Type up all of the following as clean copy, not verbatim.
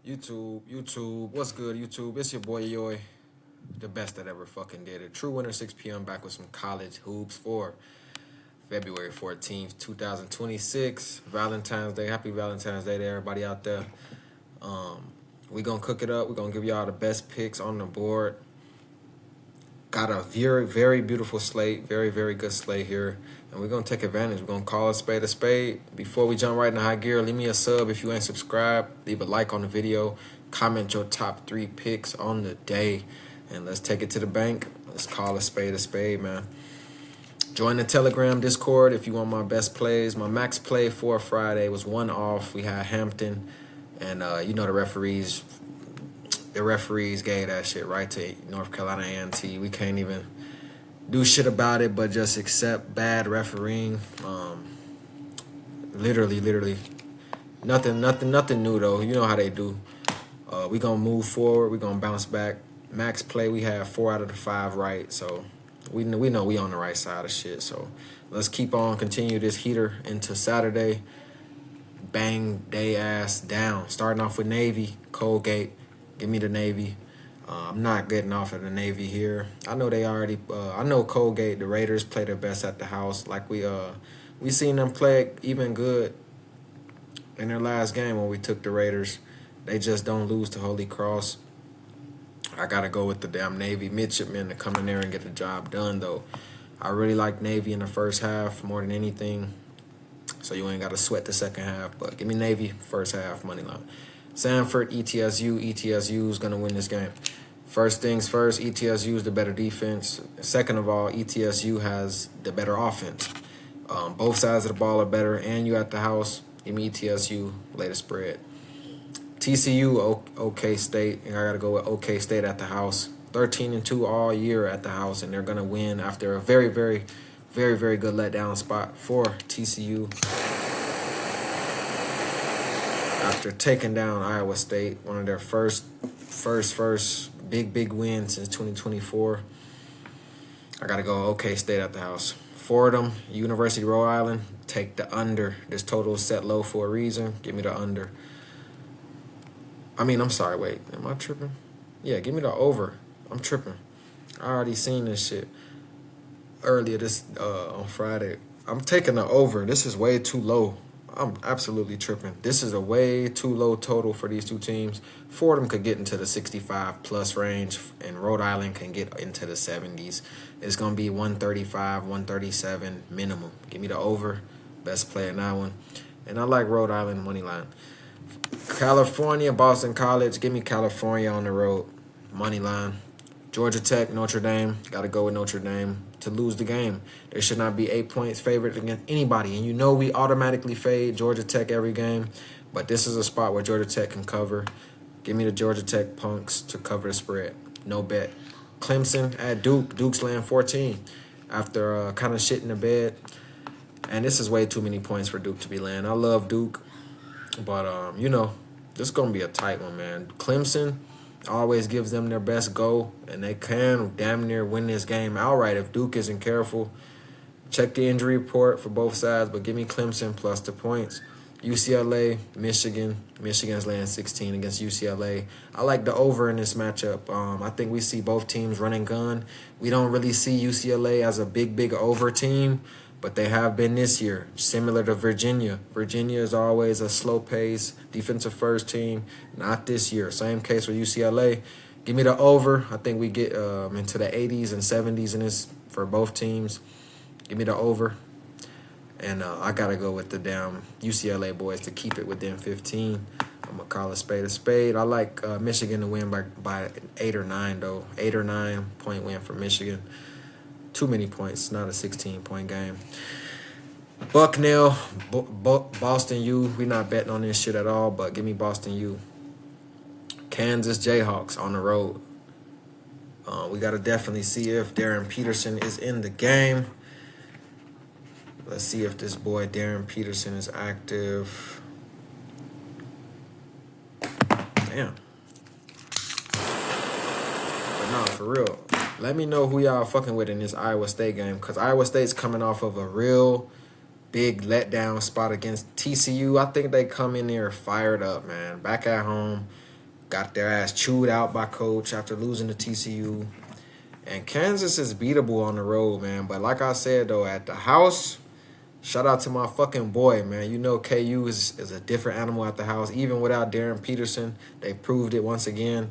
YouTube, what's good, YouTube? It's your boy Yoy, the best that ever fucking did it. True winner, 6 p.m. back with some college hoops for February 14th, 2026. Valentine's Day. Happy Valentine's Day to everybody out there. We gonna cook it up. We're gonna give y'all the best picks on the board. Got a very, very beautiful slate. Very, very good slate here. And we're going to take advantage. We're going to call a spade a spade. Before we jump right into high gear, leave me a sub if you ain't subscribed. Leave a like on the video. Comment your top 3 picks on the day. And let's take it to the bank. Let's call a spade, man. Join the Telegram Discord if you want my best plays. My max play for Friday was 1 off. We had Hampton. And the referees. The referees gave that shit right to North Carolina A&T. We can't even do shit about it, but just accept bad refereeing. Literally, nothing new though. You know how they do. We gonna move forward. We gonna bounce back. Max play, we have 4 out of the 5 right, so we know we on the right side of shit. So let's continue this heater into Saturday. Bang day ass down. Starting off with Navy, Colgate. Give me the Navy. I'm not getting off of the Navy here. I know they already. I know Colgate. The Raiders play their best at the house. Like we seen them play even good in their last game when we took the Raiders. They just don't lose to Holy Cross. I gotta go with the damn Navy midshipmen to come in there and get the job done though. I really like Navy in the first half more than anything. So you ain't gotta sweat the second half. But give me Navy first half money line. Sanford, ETSU. ETSU is going to win this game. First things first, ETSU is the better defense. Second of all, ETSU has the better offense. Both sides of the ball are better, and you at the house. Give me ETSU, lay the spread. TCU, OK State. And I got to go with OK State at the house. 13-2 all year at the house, and they're going to win after a very, very, very, very good letdown spot for TCU. After taking down Iowa State, one of their first big wins since 2024. I got to go OK State at the house. Fordham, University of Rhode Island, take the under. This total is set low for a reason. Give me the under. I'm sorry, wait. Am I tripping? Yeah, give me the over. I'm tripping. I already seen this shit earlier on Friday. I'm taking the over. This is way too low. I'm absolutely tripping. This is a way too low total for these two teams. Fordham could get into the 65-plus range, and Rhode Island can get into the 70s. It's going to be 135, 137 minimum. Give me the over. Best play in that one. And I like Rhode Island money line. California, Boston College. Give me California on the road. Money line. Georgia Tech, Notre Dame. Got to go with Notre Dame to lose the game. There should not be 8 points favored against anybody. And you know we automatically fade Georgia Tech every game. But this is a spot where Georgia Tech can cover. Give me the Georgia Tech Punks to cover the spread. No bet. Clemson at Duke. Duke's laying 14 after kind of shit in the bed. And this is way too many points for Duke to be laying. I love Duke. But, this is going to be a tight one, man. Clemson always gives them their best go, and they can damn near win this game outright if Duke isn't careful. Check the injury report for both sides, but give me Clemson plus the points. UCLA, Michigan. Michigan's laying 16 against UCLA. I like the over in this matchup. I think we see both teams running gun. We don't really see UCLA as a big over team, but they have been this year, similar to Virginia. Virginia is always a slow pace, defensive first team. Not this year. Same case with UCLA. Give me the over. I think we get into the 80s and 70s in this for both teams. Give me the over. And I got to go with the damn UCLA boys to keep it within 15. I'm going to call a spade. I like Michigan to win by 8 or 9, though. 8 or 9 point win for Michigan. Too many points, not a 16-point game. Bucknell, Boston U. We're not betting on this shit at all, but give me Boston U. Kansas Jayhawks on the road. We got to definitely see if Darren Peterson is in the game. Let's see if this boy Darren Peterson is active. Damn. But no, for real. Let me know who y'all fucking with in this Iowa State game, because Iowa State's coming off of a real big letdown spot against TCU. I think they come in there fired up, man. Back at home. got their ass chewed out by coach after losing to TCU. And Kansas is beatable on the road, man. But like I said, though, at the house, shout out to my fucking boy, man. You know KU is a different animal at the house. Even without Darren Peterson, they proved it once again.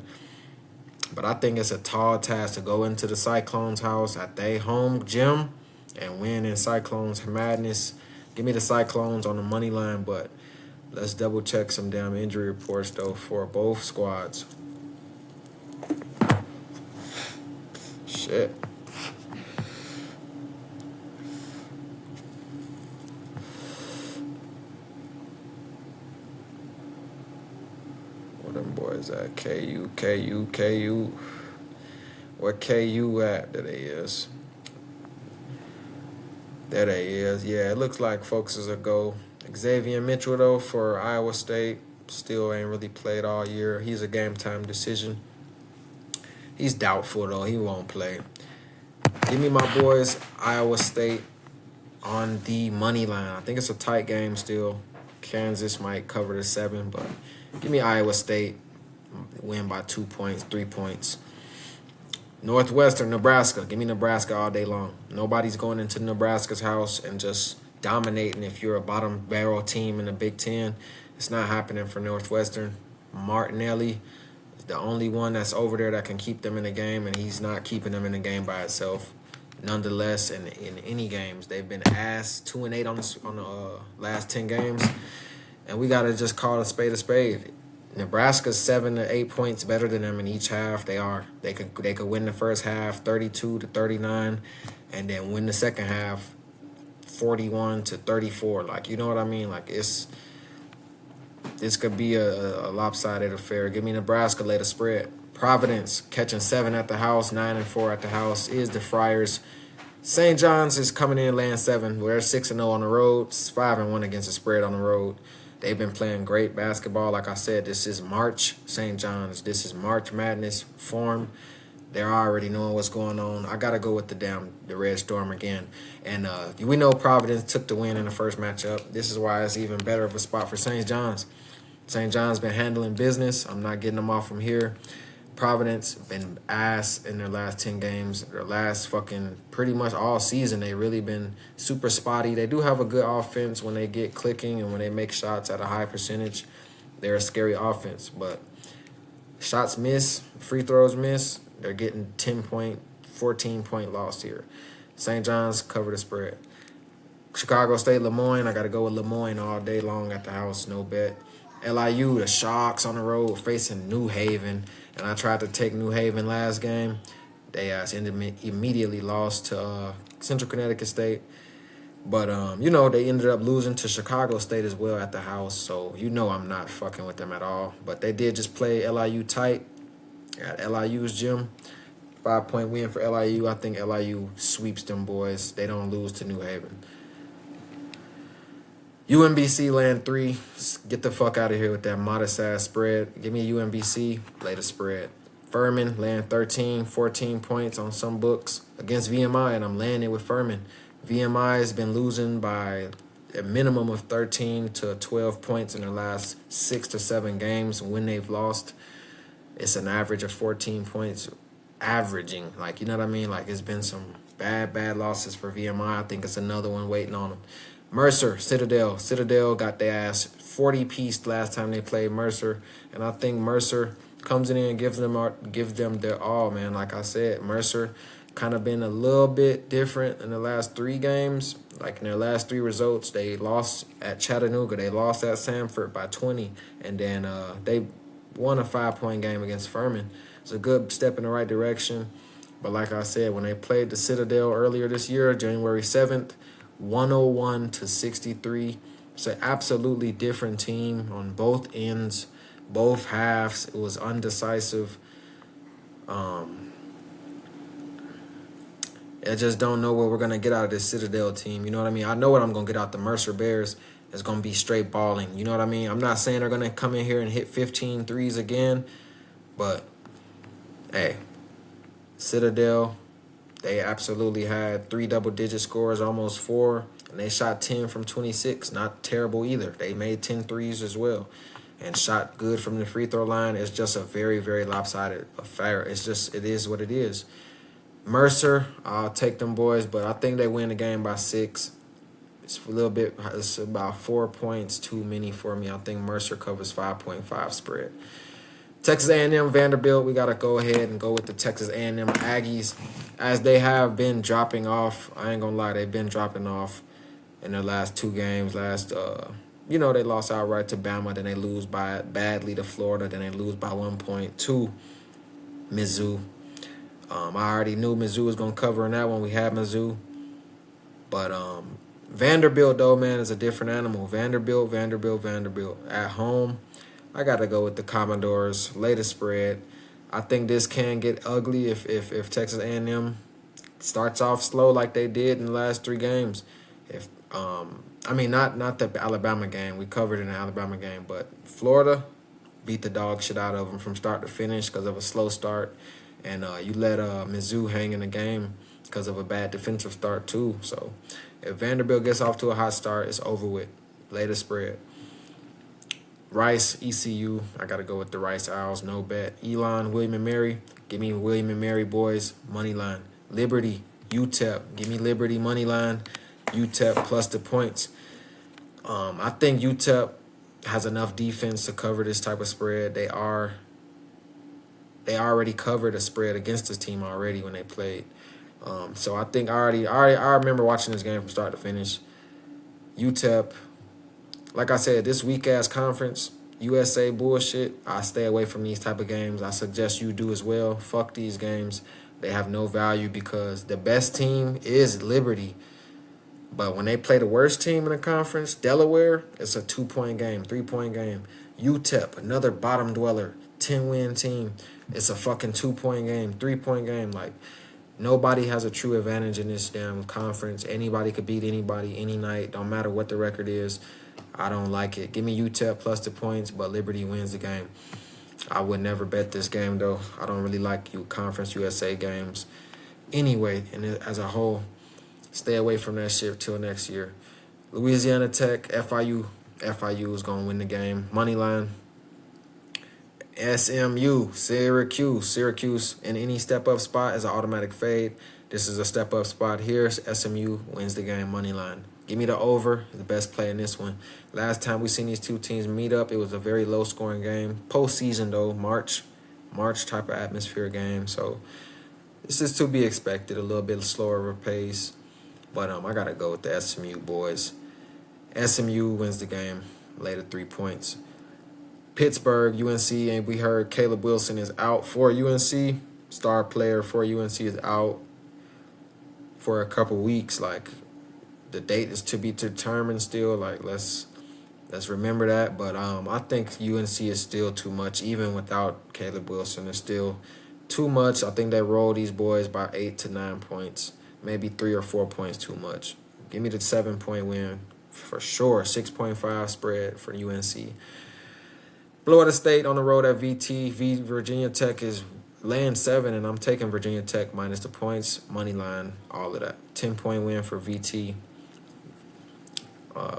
But I think it's a tall task to go into the Cyclones' house at their home gym and win in Cyclones madness. Give me the Cyclones on the money line, but let's double check some damn injury reports, though, for both squads. Shit. Where them boys at? KU. Where KU at? There they is. There they is. Yeah, it looks like folks is a go. Xavier Mitchell, though, for Iowa State. Still ain't really played all year. He's a game-time decision. He's doubtful, though. He won't play. Give me my boys, Iowa State, on the money line. I think it's a tight game still. Kansas might cover the 7, but give me Iowa State. Win by 2 points, 3 points. Northwestern, Nebraska. Give me Nebraska all day long. Nobody's going into Nebraska's house and just dominating if you're a bottom barrel team in the Big Ten. It's not happening for Northwestern. Martinelli is the only one that's over there that can keep them in the game, and he's not keeping them in the game by itself. Nonetheless, in any games, they've been ass 2-8 on the last 10 games, and we gotta just call a spade a spade. Nebraska's 7 to 8 points better than them in each half. They could win the first half 32-39, and then win the second half 41-34. Like, you know what I mean? Like, this could be a lopsided affair. Give me Nebraska, lay the spread. Providence catching 7 at the house, 9-4 at the house is the Friars. St. John's is coming in laying 7. We're 6-0 on the road, 5-1 against the spread on the road. They've been playing great basketball. Like I said, this is March St. John's. This is March Madness form. They're already knowing what's going on. I got to go with the Red Storm again. And we know Providence took the win in the first matchup. This is why it's even better of a spot for St. John's. St. John's been handling business. I'm not getting them off from here. Providence been ass in their last 10 games. Their last fucking pretty much all season, they really been super spotty. They do have a good offense when they get clicking and when they make shots at a high percentage. They're a scary offense, but shots miss, free throws miss. They're getting 10-point, 14-point loss here. St. John's cover the spread. Chicago State, Lemoyne. I got to go with Lemoyne all day long at the house, no bet. LIU, the Sharks on the road facing New Haven. And I tried to take New Haven last game. They immediately lost to Central Connecticut State. But, they ended up losing to Chicago State as well at the house. So, I'm not fucking with them at all. But they did just play LIU tight at LIU's gym. 5-point win for LIU. I think LIU sweeps them boys. They don't lose to New Haven. UMBC laying 3. Get the fuck out of here with that modest-ass spread. Give me UMBC, lay the spread. Furman laying 13, 14 points on some books against VMI, and I'm laying it with Furman. VMI has been losing by a minimum of 13 to 12 points in the last 6 to 7 games. When they've lost, it's an average of 14 points. Averaging, like, you know what I mean? Like, it's been some bad losses for VMI. I think it's another one waiting on them. Mercer, Citadel. Citadel got their ass 40-piece last time they played Mercer. And I think Mercer comes in and gives them their all, man. Like I said, Mercer kind of been a little bit different in the last 3 games. Like in their last 3 results, they lost at Chattanooga. They lost at Sanford by 20. And then they won a 5-point game against Furman. It's a good step in the right direction. But like I said, when they played the Citadel earlier this year, January 7th, 101-63. It's an absolutely different team on both ends, both halves. It was undecisive. I just don't know what we're going to get out of this Citadel team. You know what I mean? I know what I'm going to get out the Mercer Bears. It's going to be straight balling. You know what I mean? I'm not saying they're going to come in here and hit 15 threes again. But, hey, Citadel, they absolutely had 3 double-digit scores, almost 4. And they shot 10 from 26. Not terrible either. They made 10 threes as well. and shot good from the free throw line. It's just a very, very lopsided affair. It is what it is. Mercer, I'll take them boys, but I think they win the game by 6. It's about 4 points too many for me. I think Mercer covers 5.5 spread. Texas A&M, Vanderbilt, we got to go ahead and go with the Texas A&M Aggies, as they have been dropping off. I ain't going to lie, they've been dropping off in their last 2 games. They lost outright to Bama, then they lose badly to Florida, then they lose by 1 point to Mizzou. I already knew Mizzou was going to cover in that one. We had Mizzou. But Vanderbilt, though, man, is a different animal. Vanderbilt. At home, I got to go with the Commodores. Latest spread. I think this can get ugly if Texas A&M starts off slow like they did in the last 3 games. Not the Alabama game. We covered in the Alabama game. But Florida beat the dog shit out of them from start to finish because of a slow start. And you let Mizzou hang in the game because of a bad defensive start, too. So if Vanderbilt gets off to a hot start, it's over with. Latest spread. Rice, ECU. I got to go with the Rice Owls. No bet. Elon, William & Mary. Give me William & Mary, boys. Money line. Liberty, UTEP. Give me Liberty, money line. UTEP plus the points. I think UTEP has enough defense to cover this type of spread. They already covered a spread against this team already when they played. So I think I remember watching this game from start to finish. UTEP, like I said, this weak-ass conference, USA bullshit, I stay away from these type of games. I suggest you do as well. Fuck these games. They have no value because the best team is Liberty. But when they play the worst team in the conference, Delaware, it's a 2-point game, 3-point game. UTEP, another bottom dweller, 10-win team. It's a fucking 2-point game, 3-point game. Like, nobody has a true advantage in this damn conference. Anybody could beat anybody any night. Don't matter what the record is. I don't like it. Give me UTEP plus the points, but Liberty wins the game. I would never bet this game, though. I don't really like Conference USA games. Anyway, and as a whole, stay away from that shit till next year. Louisiana Tech, FIU. FIU is going to win the game. Money line. SMU, Syracuse in any step-up spot is an automatic fade. This is a step-up spot here. SMU wins the game, money line. Give me the over, the best play in this one. Last time we seen these two teams meet up, it was a very low-scoring game. Postseason, though, March type of atmosphere game. So this is to be expected, a little bit slower of a pace. But I got to go with the SMU boys. SMU wins the game, later 3 points. Pittsburgh, UNC, and we heard Caleb Wilson is out for UNC. Star player for UNC is out for a couple weeks. Like, the date is to be determined still. Like, let's remember that. But I think UNC is still too much. Even without Caleb Wilson, it's still too much. I think they roll these boys by 8 to 9 points. Maybe 3 or 4 points too much. Give me the 7-point win for sure. 6.5 spread for UNC. Florida State on the road at VT. Virginia Tech is laying 7, and I'm taking Virginia Tech minus the points, money line, all of that. 10-point win for VT.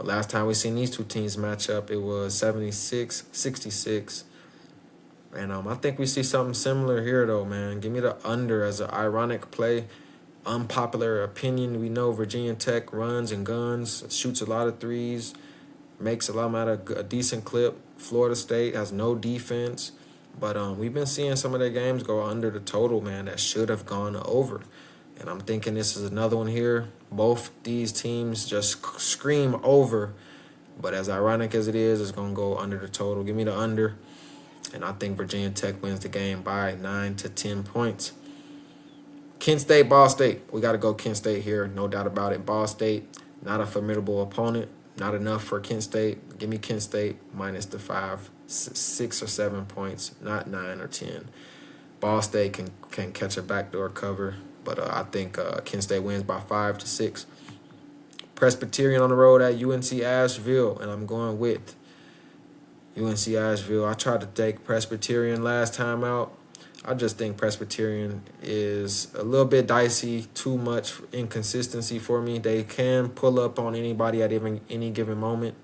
Last time we seen these two teams match up, it was 76-66. And I think we see something similar here, though, man. Give me the under as an ironic play. Unpopular opinion. We know Virginia Tech runs and guns, shoots a lot of threes, makes a lot of a decent clip. Florida State has no defense, but we've been seeing some of their games go under the total, man, that should have gone over. And I'm thinking this is another one here. Both these teams just scream over, but as ironic as it is, it's going to go under the total. Give me the under, and I think Virginia Tech wins the game by 9 to 10 points. Kent State, Ball State. We got to go Kent State here, no doubt about it. Ball State, not a formidable opponent. Not enough for Kent State. Give me Kent State minus the 5, 6 or 7 points, not 9 or 10. Ball State can catch a backdoor cover, but I think Kent State wins by 5 to 6. Presbyterian on the road at UNC Asheville, and I'm going with UNC Asheville. I tried to take Presbyterian last time out. I just think Presbyterian is a little bit dicey, too much inconsistency for me. They can pull up on anybody at any given moment.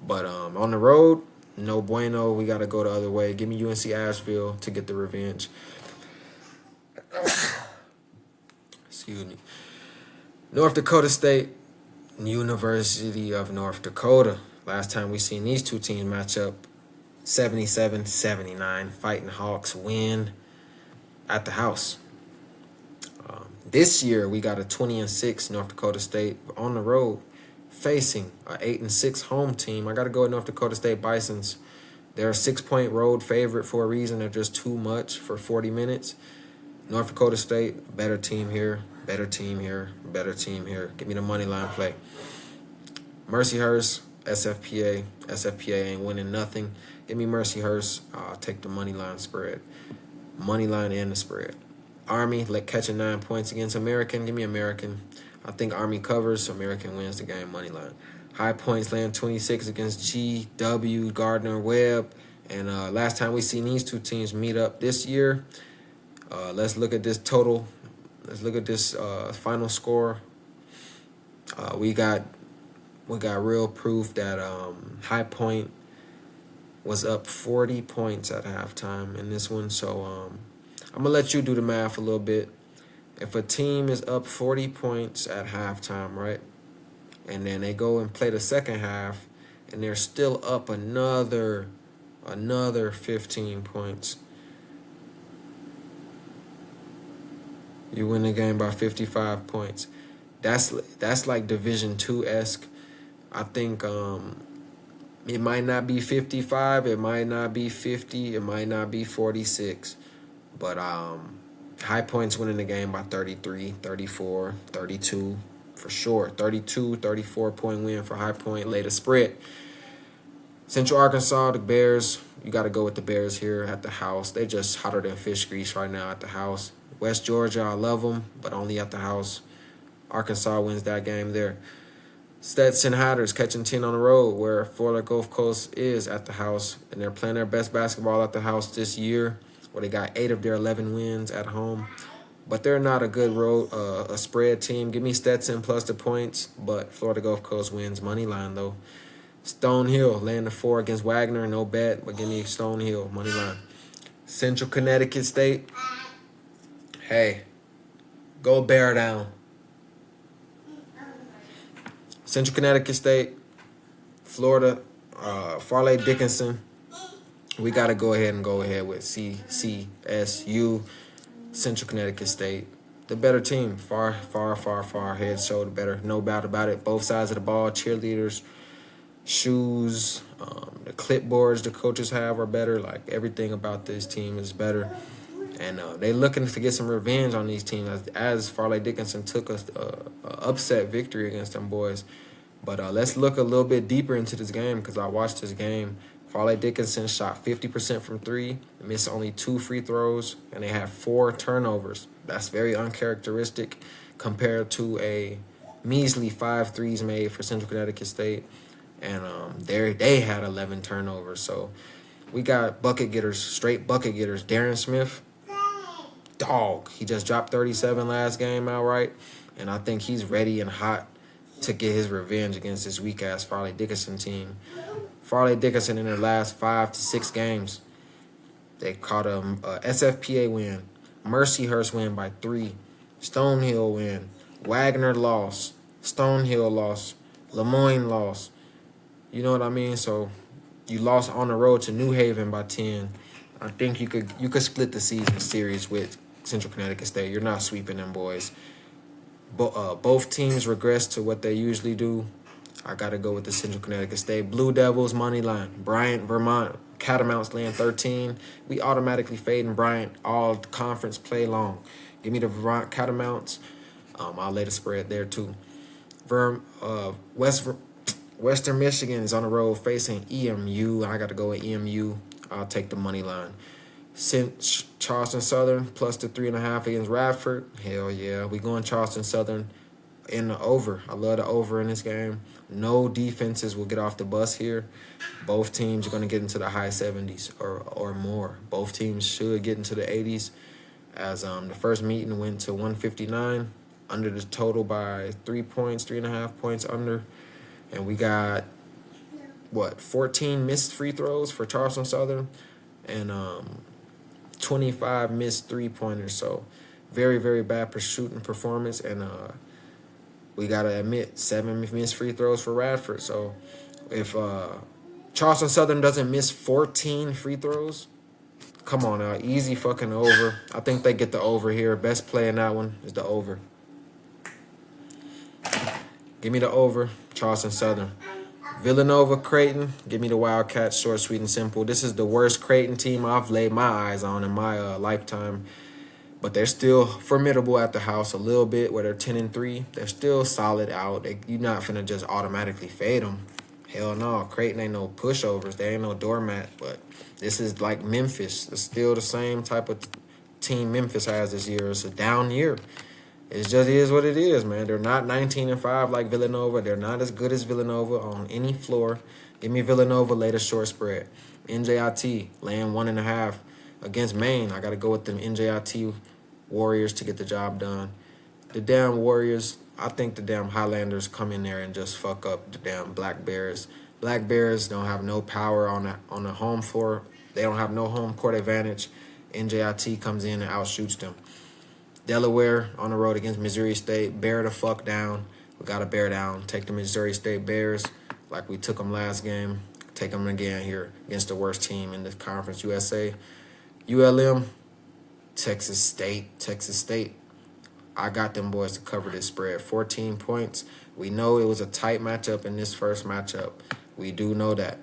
But on the road, No bueno. We got to go the other way. Give me UNC Asheville to get the revenge. Excuse me. North Dakota State, University of North Dakota. Last time we seen these two teams match up, 77-79. Fighting Hawks win at the house. This year we got a 20-6 North Dakota State on the road facing a 8-6 home team. I got to go with North Dakota State Bisons. They're a 6-point road favorite for a reason. They're just too much for 40 minutes. North Dakota State, better team here, better team here, better team here. Give me the money line play. Mercyhurst, SFPA. SFPA ain't winning nothing. Give me Mercyhurst. I'll take the money line spread. Money line and the spread. Army, catching 9 points against American. Give me American. I think Army covers. American wins the game. Money line. High Points land 26 against GW Gardner Webb. And last time we seen these two teams meet up this year. Let's look at this total. Let's look at this final score. We got real proof that High Point was up 40 points at halftime in this one. So I'm going to let you do the math a little bit. If a team is up 40 points at halftime, right, and then they go and play the second half, and they're still up another 15 points, you win the game by 55 points. That's like Division II-esque. I think it might not be 55, it might not be 50, it might not be 46. But High Points winning the game by 33, 34, 32 for sure. 32, 34-point win for High Point. Later spread. Central Arkansas, the Bears. You got to go with the Bears here at the house. They just hotter than fish grease right now at the house. West Georgia, I love them, but only at the house. Arkansas wins that game there. Stetson Hatters catching 10 on the road, where Florida Gulf Coast is at the house, and they're playing their best basketball at the house this year, where they got 8 of their 11 wins at home. But they're not a good road, a spread team. Give me Stetson plus the points, but Florida Gulf Coast wins. Money line, though. Stonehill laying the 4 against Wagner. No bet, but give me Stonehill. Money line. Central Connecticut State. Hey, go bear down. Central Connecticut State, Florida, Farley Dickinson. We got to go ahead with CCSU, Central Connecticut State. The better team, far head, shoulder better. No doubt about it. Both sides of the ball, cheerleaders, shoes, the clipboards the coaches have are better. Like, everything about this team is better. And they looking to get some revenge on these teams as Farley Dickinson took a upset victory against them boys. But let's look a little bit deeper into this game, because I watched this game. Farley Dickinson shot 50% from 3, missed only 2 free throws, and they had 4 turnovers. That's very uncharacteristic compared to a measly 5 threes made for Central Connecticut State. And they had 11 turnovers. So we got bucket getters, straight bucket getters. Darren Smith, dog. He just dropped 37 last game outright, and I think he's ready and hot to get his revenge against this weak-ass Farley Dickinson team. Farley Dickinson in their last 5 to 6 games, they caught a SFPA win, Mercyhurst win by 3, Stonehill win, Wagner lost, Stonehill lost, Lemoyne lost. You know what I mean? So you lost on the road to New Haven by 10. I think you could split the season series with Central Connecticut State. You're not sweeping them boys. Both teams regress to what they usually do. I got to go with the Central Connecticut State. Blue Devils, money line. Bryant, Vermont, Catamounts laying 13. We automatically fading Bryant all conference play long. Give me the Vermont Catamounts. I'll lay the spread there too. Western Michigan is on the road facing EMU. I got to go with EMU. I'll take the money line. Charleston Southern plus the 3.5 against Radford. Hell yeah. We going Charleston Southern in the over. I love the over in this game. No defenses will get off the bus here. Both teams are going to get into the high 70s or more. Both teams should get into the 80s, as the first meeting went to 159, under the total by 3 points, 3.5 points under. And we got 14 missed free throws for Charleston Southern, and 25 missed three-pointers. So very, very bad shooting performance. And we got to admit, 7 missed free throws for Radford. So if Charleston Southern doesn't miss 14 free throws, come on now, easy fucking over. I think they get the over here. Best play in that one is the over. Give me the over, Charleston Southern. Villanova, Creighton, give me the Wildcats, short, sweet, and simple. This is the worst Creighton team I've laid my eyes on in my lifetime. But they're still formidable at the house a little bit, where they're 10-3. They're still solid out. You're not finna just automatically fade them. Hell no, Creighton ain't no pushovers. They ain't no doormat. But this is like Memphis. It's still the same type of team Memphis has this year. It's a down year. It just is what it is, man. They're not 19-5 like Villanova. They're not as good as Villanova on any floor. Give me Villanova, lay the short spread. NJIT, laying 1.5 against Maine. I got to go with them NJIT Warriors to get the job done. The damn Warriors, I think the damn Highlanders come in there and just fuck up the damn Black Bears. Black Bears don't have no power on the home floor. They don't have no home court advantage. NJIT comes in and outshoots them. Delaware on the road against Missouri State. Bear the fuck down. We got to bear down. Take the Missouri State Bears like we took them last game. Take them again here against the worst team in the conference, USA. ULM, Texas State. I got them boys to cover this spread. 14 points. We know it was a tight matchup in this first matchup. We do know that.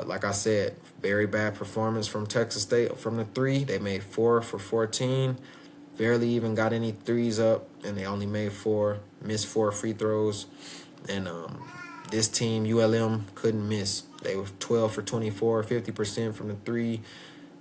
Like I said, very bad performance from Texas State from the 3. They made 4 for 14. Barely even got any threes up, and they only made 4, missed 4 free throws. And this team, ULM, couldn't miss. They were 12 for 24, 50% from the 3,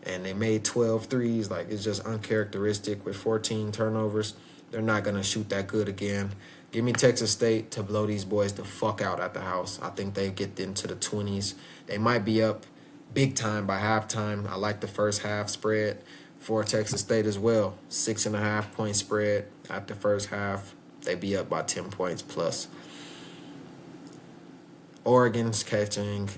and they made 12 threes. Like, it's just uncharacteristic with 14 turnovers. They're not going to shoot that good again. Give me Texas State to blow these boys the fuck out at the house. I think they get into the 20s. They might be up big time by halftime. I like the first half spread for Texas State as well. 6.5 point spread at the first half. They be up by 10 points plus. Oregon's catching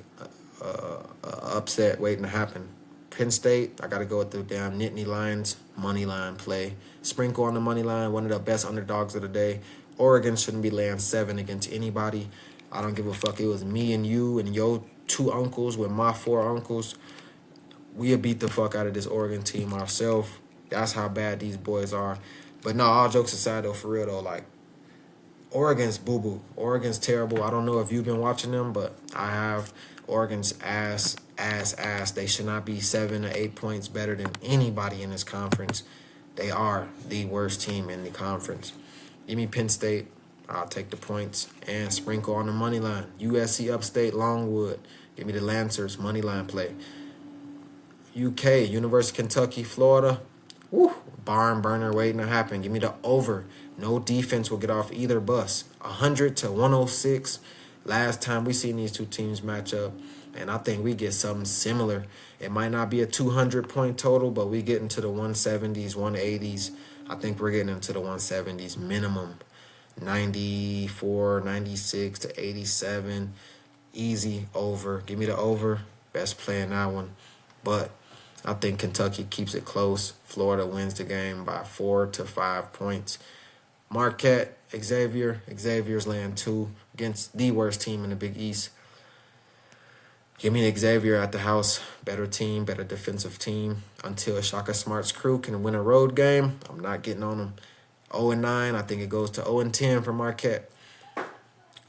upset waiting to happen. Penn State, I got to go with the damn Nittany Lions money line play. Sprinkle on the money line, one of the best underdogs of the day. Oregon shouldn't be laying 7 against anybody. I don't give a fuck. It was me and you and your 2 uncles with my 4 uncles. We'll beat the fuck out of this Oregon team ourselves. That's how bad these boys are. But no, all jokes aside, though, for real, though, like, Oregon's boo-boo. Oregon's terrible. I don't know if you've been watching them, but I have. Oregon's ass. They should not be 7 or 8 points better than anybody in this conference. They are the worst team in the conference. Give me Penn State. I'll take the points and sprinkle on the money line. USC Upstate Longwood. Give me the Lancers money line play. UK, University of Kentucky, Florida. Woo, barn burner waiting to happen. Give me the over. No defense will get off either bus. 100 to 106. Last time we seen these two teams match up, and I think we get something similar. It might not be a 200-point total, but we get into the 170s, 180s. I think we're getting into the 170s minimum. 94, 96 to 87. Easy over. Give me the over. Best play in that one. But I think Kentucky keeps it close. Florida wins the game by 4 to 5 points. Marquette, Xavier's laying 2 against the worst team in the Big East. Give me Xavier at the house. Better team, better defensive team. Until Shaka Smart's crew can win a road game, I'm not getting on them. 0-9, I think it goes to 0-10 for Marquette.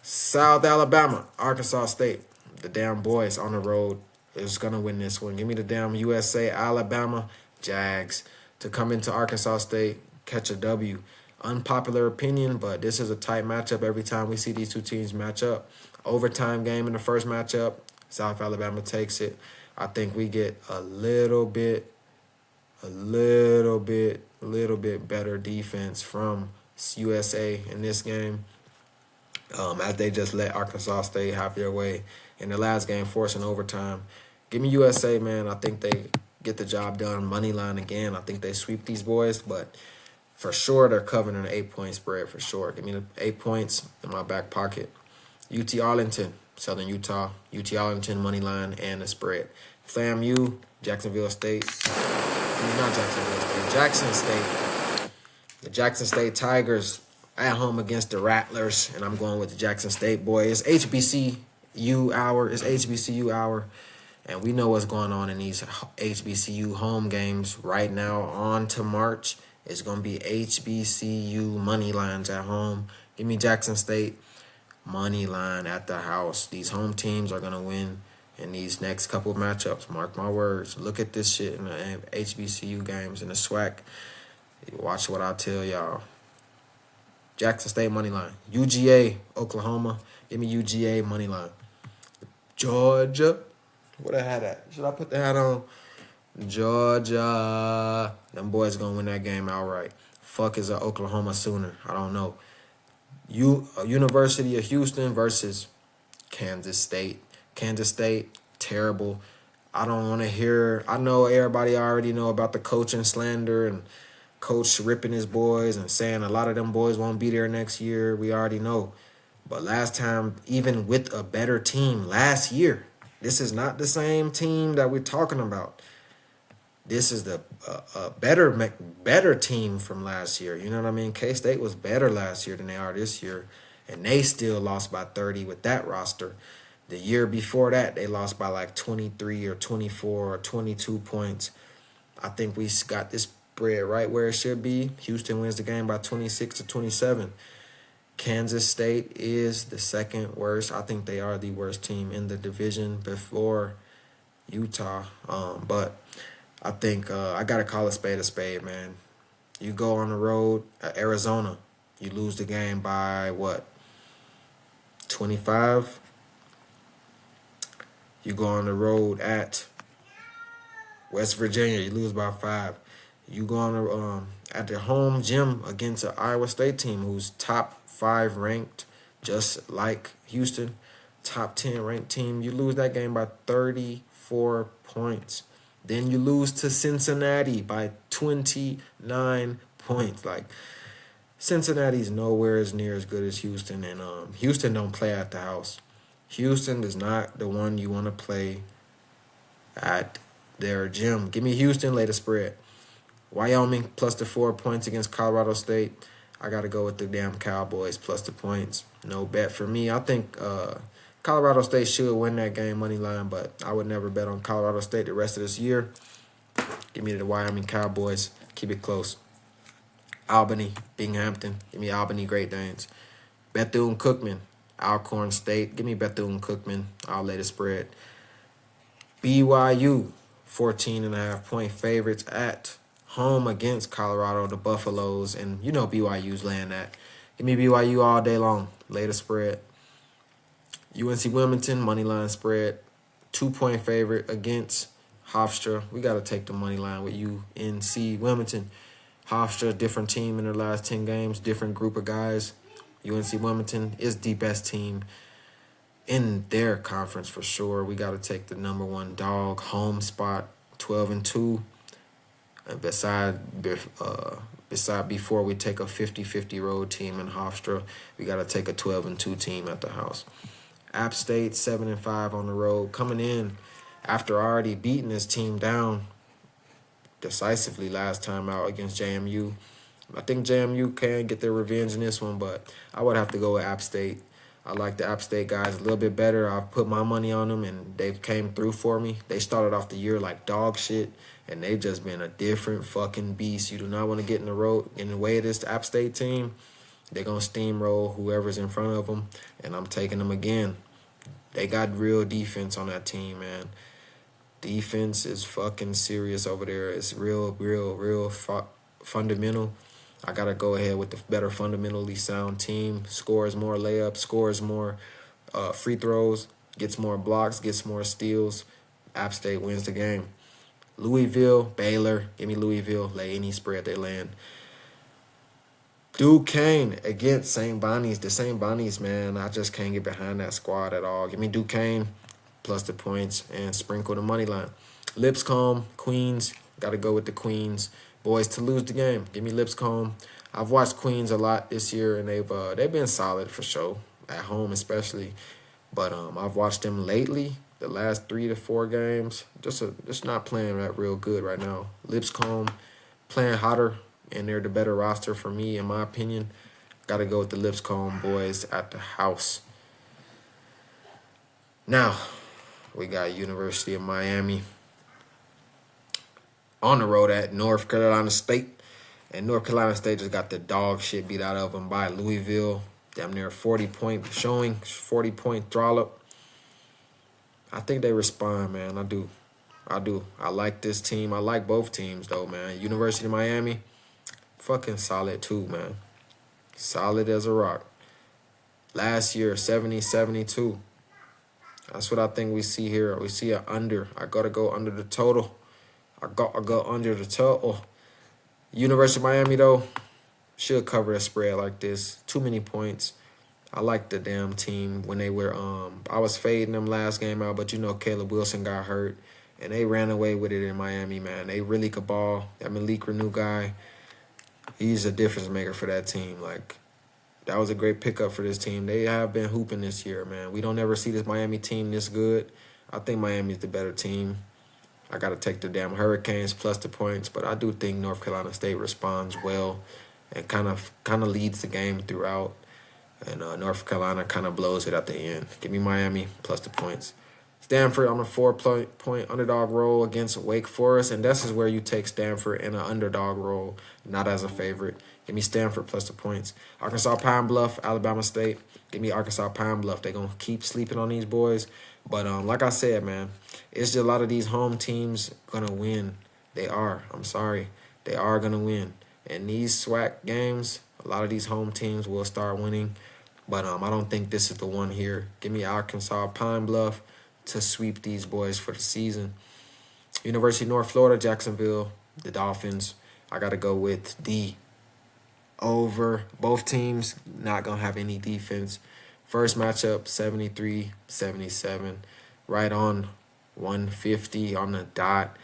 South Alabama, Arkansas State. The damn boys on the road is going to win this one. Give me the damn USA, Alabama, Jags to come into Arkansas State, catch a W. Unpopular opinion, but this is a tight matchup every time we see these two teams match up. Overtime game in the first matchup, South Alabama takes it. I think we get a little bit better defense from USA in this game, as they just let Arkansas State have their way in the last game, forcing overtime. Give me USA, man. I think they get the job done. Money line again. I think they sweep these boys, but for sure they're covering an 8-point spread for sure. Give me the 8 points in my back pocket. UT Arlington, Southern Utah, UT Arlington money line, and the spread. FAMU, Jacksonville State. Not Jacksonville State. Jackson State. The Jackson State Tigers at home against the Rattlers, and I'm going with the Jackson State boys. HBCU hour. It's HBCU hour, and we know what's going on in these HBCU home games right now. On to March. It's going to be HBCU money lines at home. Give me Jackson State money line at the house. These home teams are going to win in these next couple of matchups. Mark my words. Look at this shit in the HBCU games and the SWAC. Watch what I tell y'all. Jackson State money line. UGA, Oklahoma. Give me UGA money line. Georgia. What I had at? Should I put the hat on? Georgia. Them boys gonna win that game outright. Fuck is a Oklahoma Sooner? I don't know. University of Houston versus Kansas State. Kansas State, terrible. I don't want to hear. I know everybody already know about the coaching slander and coach ripping his boys and saying a lot of them boys won't be there next year. We already know. But last time, even with a better team last year, this is not the same team that we're talking about. This is the better team from last year. You know what I mean? K-State was better last year than they are this year, and they still lost by 30 with that roster. The year before that, they lost by like 23 or 24 or 22 points. I think we got this spread right where it should be. Houston wins the game by 26-27. Kansas State is the second worst. I think they are the worst team in the division before Utah. But I think I got to call a spade, man. You go on the road at Arizona, you lose the game by what? 25? You go on the road at West Virginia, you lose by 5. You go on the, at the home gym against an Iowa State team who's top 5 ranked, just like Houston, top 10 ranked team. You lose that game by 34 points. Then you lose to Cincinnati by 29 points. Like, Cincinnati's nowhere as near as good as Houston, and Houston don't play at the house. Houston is not the one you want to play at their gym. Give me Houston, lay the spread. Wyoming plus the 4 points against Colorado State. I got to go with the damn Cowboys plus the points. No bet for me. I think Colorado State should win that game money line, but I would never bet on Colorado State the rest of this year. Give me the Wyoming Cowboys. Keep it close. Albany, Binghamton. Give me Albany Great Danes. Bethune-Cookman, Alcorn State. Give me Bethune-Cookman. I'll lay the spread. BYU, 14.5-point favorites at home against Colorado, the Buffaloes. And you know BYU's laying that. Give me BYU all day long. Lay the spread. UNC Wilmington, money line spread. 2-point favorite against Hofstra. We got to take the money line with UNC Wilmington. Hofstra, different team in their last 10 games, different group of guys. UNC Wilmington is the best team in their conference for sure. We got to take the number 1 dog, home spot, 12-2. And beside before we take a 50-50 road team in Hofstra, we got to take a 12-2 team at the house. App State, 7-5 on the road, coming in after already beating this team down decisively last time out against JMU. I think JMU can get their revenge in this one, but I would have to go with App State. I like the App State guys a little bit better. I've put my money on them, and they've came through for me. They started off the year like dog shit, and they've just been a different fucking beast. You do not want to get in the way of this App State team. They're going to steamroll whoever's in front of them, and I'm taking them again. They got real defense on that team, man. Defense is fucking serious over there. It's real fundamental. I got to go ahead with the better fundamentally sound team. Scores more layups, scores more free throws, gets more blocks, gets more steals. App State wins the game. Louisville, Baylor. Give me Louisville. Lay any spread they land. Duquesne against St. Bonnie's. The St. Bonnie's, man, I just can't get behind that squad at all. Give me Duquesne plus the points and sprinkle the money line. Lipscomb, Queens. Got to go with the Queens boys to lose the game. Give me Lipscomb. I've watched Queens a lot this year, and they've been solid for sure, at home especially. But I've watched them lately, the last 3 to 4 games. Just not playing that real good right now. Lipscomb playing hotter, and they're the better roster for me, in my opinion. Got to go with the Lipscomb boys at the house. Now, we got University of Miami on the road at North Carolina State. And North Carolina State just got the dog shit beat out of them by Louisville. Damn near 40-point showing, 40-point thrallop. I think they respond, man. I do. I like this team. I like both teams, though, man. University of Miami, fucking solid, too, man. Solid as a rock. Last year, 70-72. That's what I think we see here. We see an under. I got to go under the total. I go under the total. University of Miami, though, should cover a spread like this. Too many points. I like the damn team when they were I was fading them last game out, but Caleb Wilson got hurt and they ran away with it in Miami, man. They really could ball. That Malik Renew guy, he's a difference maker for that team. Like, that was a great pickup for this team. They have been hooping this year, man. We don't ever see this Miami team this good. I think Miami's the better team. I got to take the damn Hurricanes plus the points, but I do think North Carolina State responds well and kind of leads the game throughout. And North Carolina kind of blows it at the end. Give me Miami plus the points. Stanford on a 4-point underdog roll against Wake Forest. And this is where you take Stanford in an underdog roll, not as a favorite. Give me Stanford plus the points. Arkansas Pine Bluff, Alabama State. Give me Arkansas Pine Bluff. They're going to keep sleeping on these boys. But like I said, man, it's just a lot of these home teams going to win. They are. I'm sorry. They are going to win. And these SWAC games, a lot of these home teams will start winning. But I don't think this is the one here. Give me Arkansas Pine Bluff to sweep these boys for the season. University of North Florida, Jacksonville, the Dolphins. I got to go with the over. Both teams not going to have any defense. First matchup, 73-77. Right on 150 on the dot.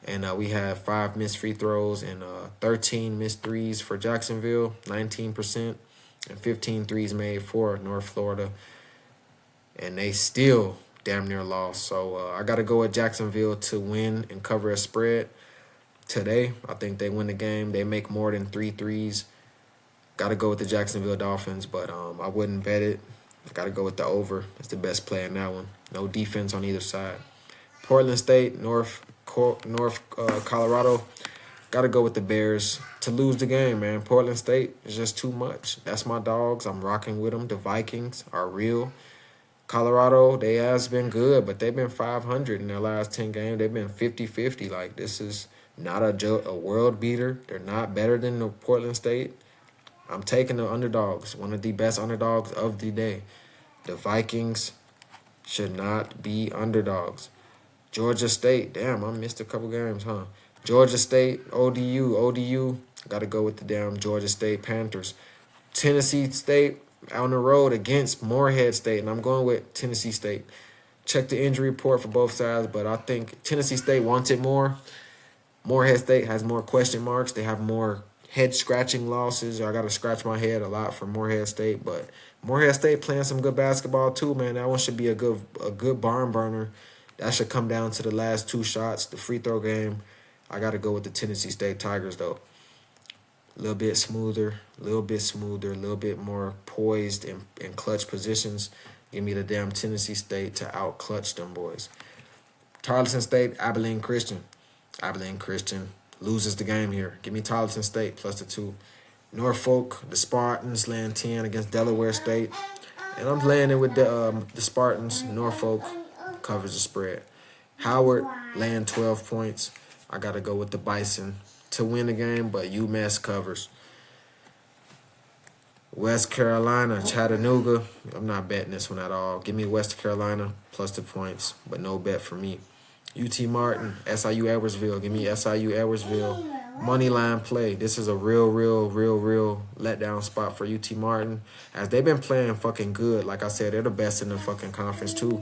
And we have 5 missed free throws and 13 missed threes for Jacksonville, 19%. And 15 threes made for North Florida. And they still damn near lost. So I got to go with Jacksonville to win and cover a spread today. I think they win the game. They make more than 3 threes. Got to go with the Jacksonville Dolphins, but I wouldn't bet it. I got to go with the over. It's the best play in that one. No defense on either side. Portland State, North Colorado. Got to go with the Bears to lose the game, man. Portland State is just too much. That's my dogs. I'm rocking with them. The Vikings are real. Colorado, they has been good, but they've been 500 in their last 10 games. They've been 50-50. Like, this is not a world beater. They're not better than the Portland State. I'm taking the underdogs, one of the best underdogs of the day. The Vikings should not be underdogs. Georgia State, damn, I missed a couple games, huh? Georgia State, ODU. Got to go with the damn Georgia State Panthers. Tennessee State on the road against Morehead State, and I'm going with Tennessee State. Check the injury report for both sides, but I think Tennessee State wants it more. Morehead State has more question marks. They have more head-scratching losses. I got to scratch my head a lot for Morehead State, but Morehead State playing some good basketball too, man. That one should be a good barn burner. That should come down to the last 2 shots, the free throw game. I got to go with the Tennessee State Tigers, though. A little bit smoother, a little bit more poised in clutch positions. Give me the damn Tennessee State to out-clutch them boys. Tarleton State, Abilene Christian. Abilene Christian loses the game here. Give me Tarleton State plus the 2. Norfolk, the Spartans, laying 10 against Delaware State. And I'm laying it with the Spartans. Norfolk covers the spread. Howard laying 12 points. I got to go with the Bison to win the game, but UMass covers. West Carolina, Chattanooga. I'm not betting this one at all. Give me West Carolina plus the points, but no bet for me. UT Martin, SIU Edwardsville. Give me SIU Edwardsville. Money line play. This is a real letdown spot for UT Martin, as they've been playing fucking good. Like I said, they're the best in the fucking conference too.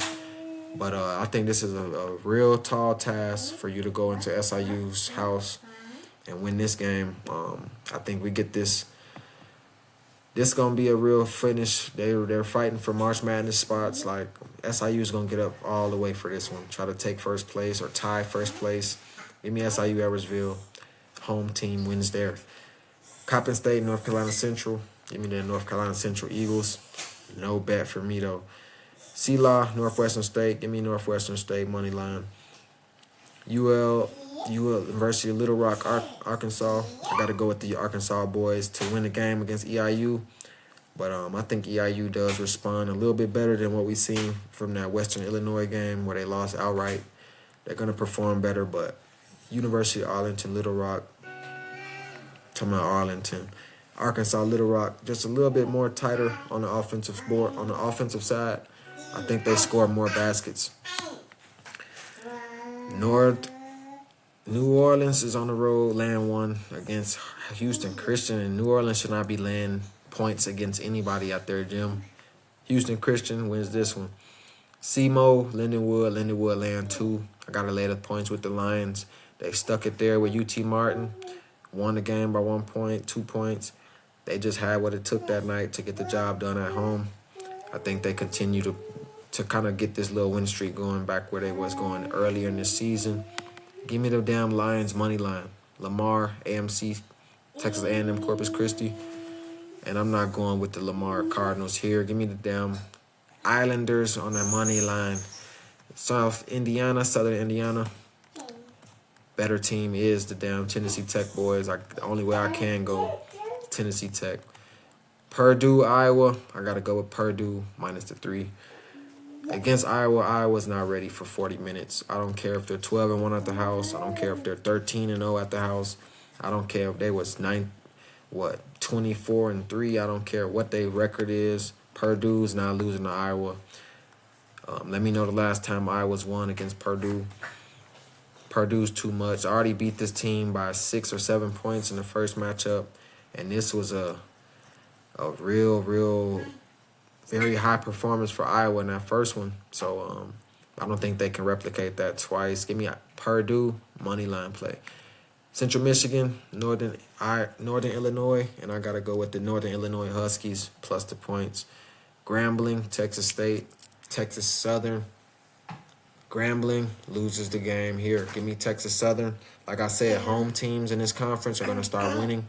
But I think this is a real tall task for you to go into SIU's house and win this game. I think we get this. This gonna be a real finish. They're fighting for March Madness spots. Like, SIU is going to get up all the way for this one. Try to take first place or tie first place. Give me SIU Edwardsville. Home team wins there. Coppin State, North Carolina Central. Give me the North Carolina Central Eagles. No bet for me, though. CLA, Northwestern State. Give me Northwestern State money line. UL University of Little Rock, Arkansas. I got to go with the Arkansas boys to win the game against EIU. But I think EIU does respond a little bit better than what we seen from that Western Illinois game where they lost outright. They're going to perform better, but University of Arlington, Little Rock, talking about Arlington, Arkansas, Little Rock, just a little bit more tighter on the offensive board, on the offensive side. I think they score more baskets. New Orleans is on the road, laying one against Houston Christian, and New Orleans should not be laying points against anybody at their gym. Houston Christian wins this one. SEMO, Lindenwood laying 2. I got to lay the points with the Lions. They stuck it there with UT Martin. Won the game by 1 point, 2 points. They just had what it took that night to get the job done at home. I think they continue to kind of get this little win streak going back where they was going earlier in this season. Give me the damn Lions money line. Lamar, AMC, Texas A&M, Corpus Christi. And I'm not going with the Lamar Cardinals here. Give me the damn Islanders on that money line. Southern Indiana. Better team is the damn Tennessee Tech boys. The only way I can go, Tennessee Tech. Purdue, Iowa. I got to go with Purdue minus the 3. Against Iowa, Iowa's not ready for 40 minutes. I don't care if they're 12-1 at the house. I don't care if they're 13-0 at the house. I don't care if they was 24-3. I don't care what their record is. Purdue's not losing to Iowa. Let me know the last time Iowa's won against Purdue. Purdue's too much. I already beat this team by 6 or 7 points in the first matchup, and this was a real very high performance for Iowa in that first one. So I don't think they can replicate that twice. Give me a Purdue money line play. Central Michigan, Northern Illinois, and I got to go with the Northern Illinois Huskies plus the points. Grambling, Texas State, Texas Southern. Grambling loses the game here. Give me Texas Southern. Like I said, home teams in this conference are going to start winning.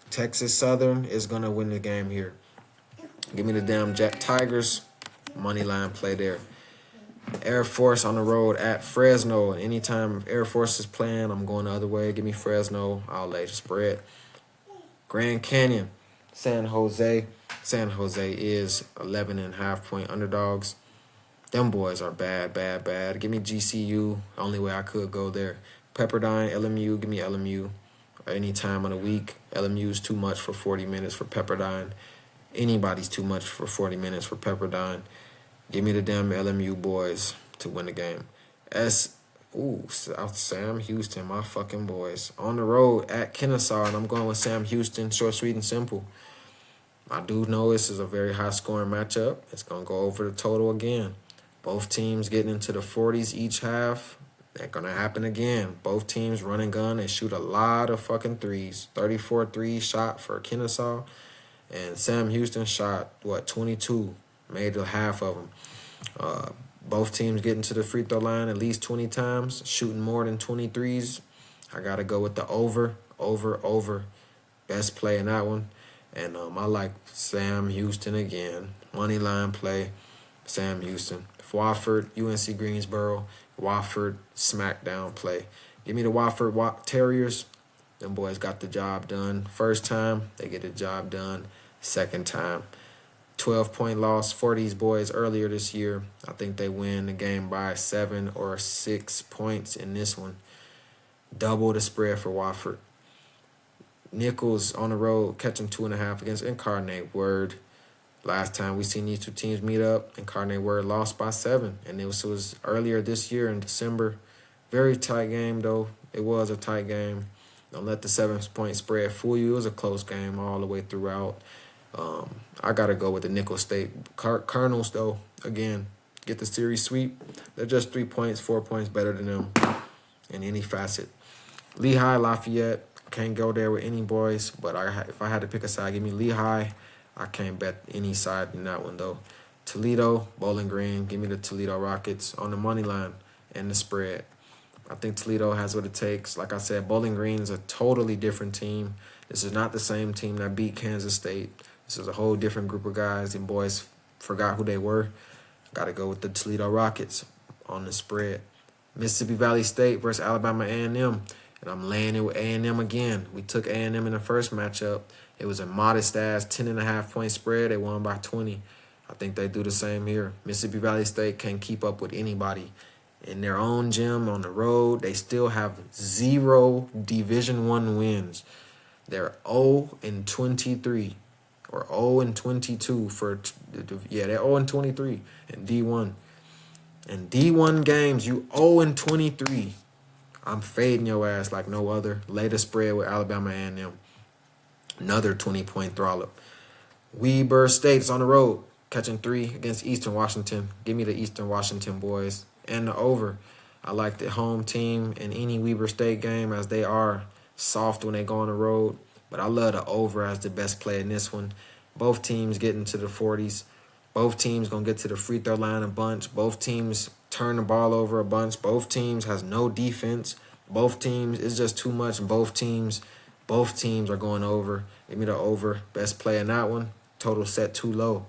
Texas Southern is going to win the game here. Give me the damn Tigers. Money line play there. Air Force on the road at Fresno. And anytime Air Force is playing, I'm going the other way. Give me Fresno. I'll lay the spread. Grand Canyon, San Jose. San Jose is 11.5-point underdogs. Them boys are bad. Give me GCU. Only way I could go there. Pepperdine, LMU. Give me LMU. Any time of the week. LMU is too much for 40 minutes for Pepperdine. Anybody's too much for 40 minutes for Pepperdine. Give me the damn LMU boys to win the game. South Sam Houston, my fucking boys. On the road at Kennesaw, and I'm going with Sam Houston, short, sweet, and simple. I do know this is a very high-scoring matchup. It's going to go over the total again. Both teams getting into the 40s each half. That's going to happen again. Both teams run and gun. They shoot a lot of fucking threes. 34 3 shot for Kennesaw. And Sam Houston shot, 22? Made a half of them. Both teams getting to the free throw line at least 20 times. Shooting more than 23s. I got to go with the over. Best play in that one. And I like Sam Houston again. Money line play, Sam Houston. Wofford, UNC Greensboro. Wofford, smackdown play. Give me the Wofford Terriers. Them boys got the job done. First time, they get the job done. Second time. 12-point loss for these boys earlier this year. I think they win the game by 7 or 6 points in this one. Double the spread for Wofford. Nichols on the road catching 2.5 against Incarnate Word. Last time we seen these two teams meet up, Incarnate Word lost by 7. And it was earlier this year in December. Very tight game, though. It was a tight game. Don't let the 7-point spread fool you. It was a close game all the way throughout. I got to go with the Nicholls State Colonels, though. Again, get the series sweep. They're just 3 points, 4 points better than them in any facet. Lehigh, Lafayette. Can't go there with any boys, but if I had to pick a side, give me Lehigh. I can't bet any side in that one, though. Toledo, Bowling Green. Give me the Toledo Rockets on the money line and the spread. I think Toledo has what it takes. Like I said, Bowling Green is a totally different team. This is not the same team that beat Kansas State. This is a whole different group of guys. And boys forgot who they were. Got to go with the Toledo Rockets on the spread. Mississippi Valley State versus Alabama A&M. And I'm laying it with A&M again. We took A&M in the first matchup. It was a modest-ass 10.5-point spread. They won by 20. I think they do the same here. Mississippi Valley State can't keep up with anybody. In their own gym on the road, they still have 0 Division I wins. They're 0-23 or 0-22 for they're 0-23 in D1. In D1 games, you 0-23. I'm fading your ass like no other. Later spread with Alabama A&M. Another 20-point thrallop. Weber State's on the road, catching 3 against Eastern Washington. Give me the Eastern Washington boys. And the over. I like the home team in any Weber State game as they are soft when they go on the road. But I love the over as the best play in this one. Both teams getting to the 40s. Both teams going to get to the free throw line a bunch. Both teams turn the ball over a bunch. Both teams has no defense. Both teams, it's just too much. Both teams are going over. Give me the over. Best play in that one. Total set too low.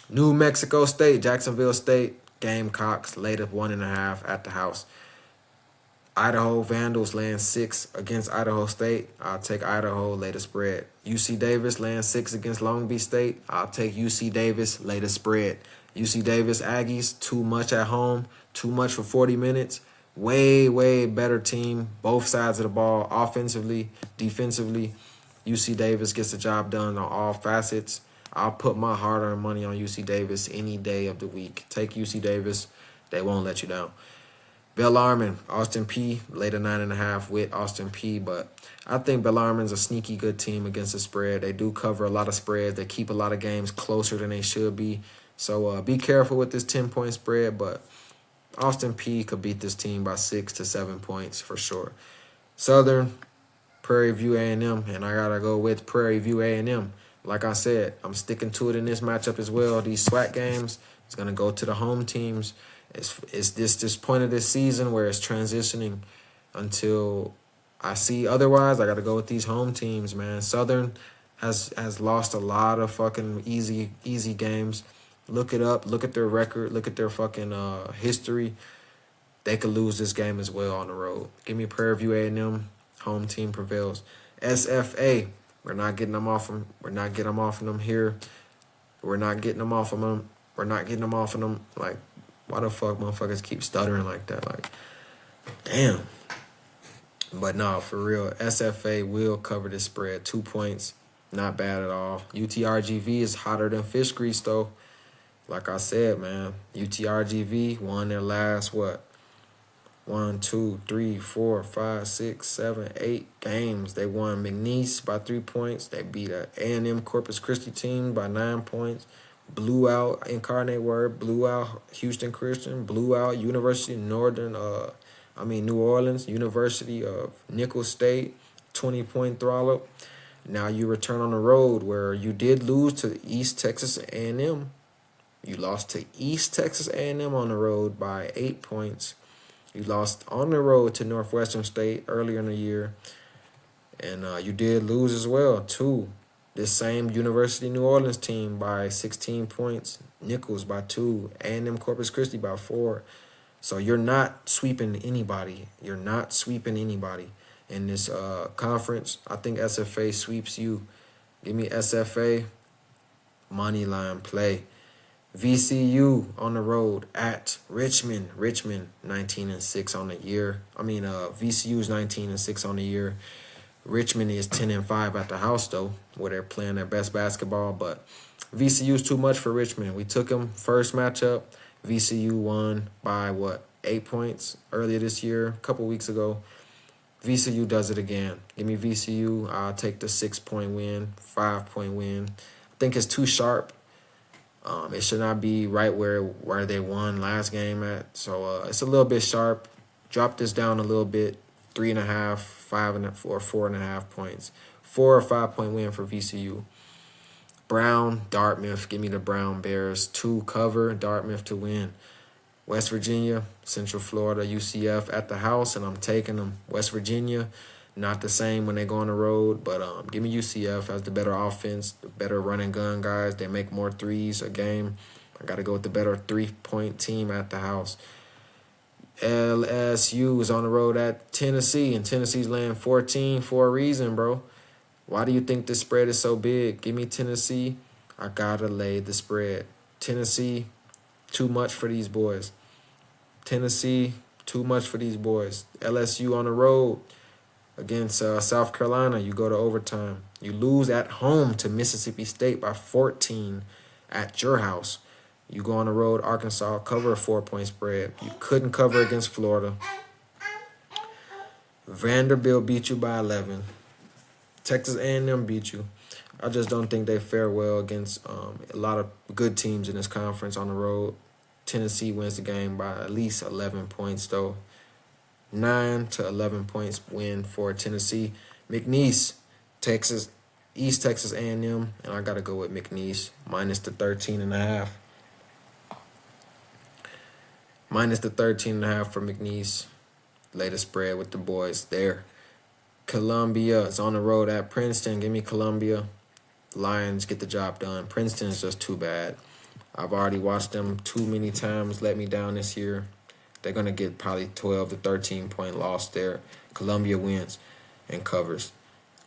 New Mexico State, Jacksonville State. Gamecocks laid up 1.5 at the house. Idaho Vandals laying 6 against Idaho State. I'll take Idaho, lay the spread. UC Davis laying 6 against Long Beach State. I'll take UC Davis, lay the spread. UC Davis Aggies, too much at home, too much for 40 minutes. Way, way better team, both sides of the ball, offensively, defensively. UC Davis gets the job done on all facets. I'll put my hard-earned money on UC Davis any day of the week. Take UC Davis. They won't let you down. Bellarmine, Austin P, laid a 9.5 with Austin P, but I think Bellarmine's a sneaky good team against the spread. They do cover a lot of spreads. They keep a lot of games closer than they should be. So be careful with this 10-point spread, but Austin P could beat this team by 6 to 7 points for sure. Southern, Prairie View A&M, and I got to go with Prairie View A&M. Like I said, I'm sticking to it in this matchup as well. These SWAC games, it's going to go to the home teams. It's this point of this season where it's transitioning until I see otherwise. I got to go with these home teams, man. Southern has lost a lot of fucking easy games. Look it up. Look at their record. Look at their fucking history. They could lose this game as well on the road. Give me Prairie View A&M. Home team prevails. SFA. We're not getting them off them. We're not getting them off of them here. We're not getting them off of them. We're not getting them off of them. Like, why the fuck motherfuckers keep stuttering like that? Like, damn. But no, for real, SFA will cover this spread. 2 points. Not bad at all. UTRGV is hotter than fish grease, though. Like I said, man, UTRGV won their last, 1, 2, 3, 4, 5, 6, 7, 8 games. They won McNeese by 3 points. They beat a A&M Corpus Christi team by 9 points. Blew out Incarnate Word. Blew out Houston Christian. Blew out University of New Orleans. University of Nicholls State. 20-point thrallop. Now you return on the road where you did lose to East Texas A&M. You lost to East Texas A&M on the road by 8 points. You lost on the road to Northwestern State earlier in the year. And you did lose as well to this same University of New Orleans team by 16 points. Nicholls by 2. A&M Corpus Christi by 4. So you're not sweeping anybody. You're not sweeping anybody in this conference. I think SFA sweeps you. Give me SFA. Money line play. VCU on the road at Richmond. Richmond 19-6 on the year. VCU's 19-6 on the year. Richmond is 10-5 at the house though, where they're playing their best basketball. But VCU's too much for Richmond. We took them first matchup. VCU won by 8 points earlier this year, a couple weeks ago. VCU does it again. Give me VCU. I'll take the 6-point win, 5-point win. I think it's too sharp. It should not be right where they won last game at. So it's a little bit sharp. Drop this down a little bit. 3.5, 5 or 4.5 points. 4 or 5 point win for VCU. Brown, Dartmouth. Give me the Brown Bears. 2 cover, Dartmouth to win. West Virginia, Central Florida, UCF at the house, and I'm taking them. West Virginia, not the same when they go on the road, but give me UCF as the better offense, the better run and gun guys. They make more threes a game. I got to go with the better 3-point team at the house. LSU is on the road at Tennessee, and Tennessee's laying 14 for a reason, bro. Why do you think this spread is so big? Give me Tennessee. I got to lay the spread. Tennessee, too much for these boys. Tennessee, too much for these boys. LSU on the road against South Carolina. You go to overtime. You lose at home to Mississippi State by 14 at your house. You go on the road, Arkansas, cover a 4-point spread. You couldn't cover against Florida. Vanderbilt beat you by 11. Texas A&M beat you. I just don't think they fare well against a lot of good teams in this conference on the road. Tennessee wins the game by at least 11 points, though. 9 to 11 points win for Tennessee. McNeese, Texas, East Texas A&M, and I got to go with McNeese, minus the 13.5. Minus the 13.5 for McNeese. Lay the spread with the boys there. Columbia is on the road at Princeton. Give me Columbia. Lions get the job done. Princeton is just too bad. I've already watched them too many times let me down this year. They're going to get probably 12 to 13 point loss there. Columbia wins and covers.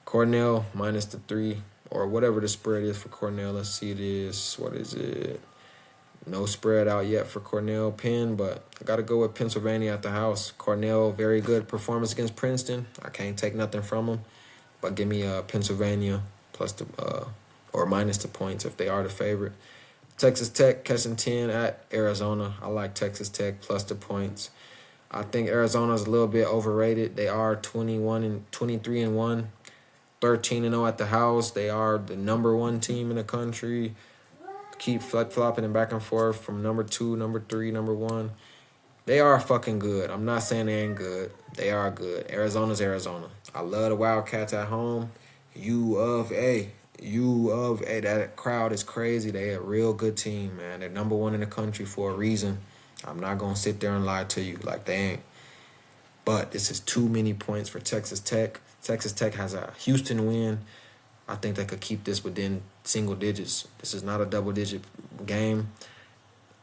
Cornell minus the 3 or whatever the spread is for Cornell. Let's see, it is, what is it? No spread out yet for Cornell Penn, but I got to go with Pennsylvania at the house. Cornell, very good performance against Princeton. I can't take nothing from them, but give me Pennsylvania plus the or minus the points if they are the favorite. Texas Tech catching 10 at Arizona. I like Texas Tech plus the points. I think Arizona's a little bit overrated. They are 23-1, 13-0 at the house. They are the number 1 team in the country. Keep flip-flopping and back and forth from number 2, number 3, number 1. They are fucking good. I'm not saying they ain't good. They are good. Arizona's Arizona. I love the Wildcats at home. U of A. That crowd is crazy. They a real good team, man. They're number 1 in the country for a reason. I'm not going to sit there and lie to you like they ain't. But this is too many points for Texas Tech. Texas Tech has a Houston win. I think they could keep this within single digits. This is not a double-digit game.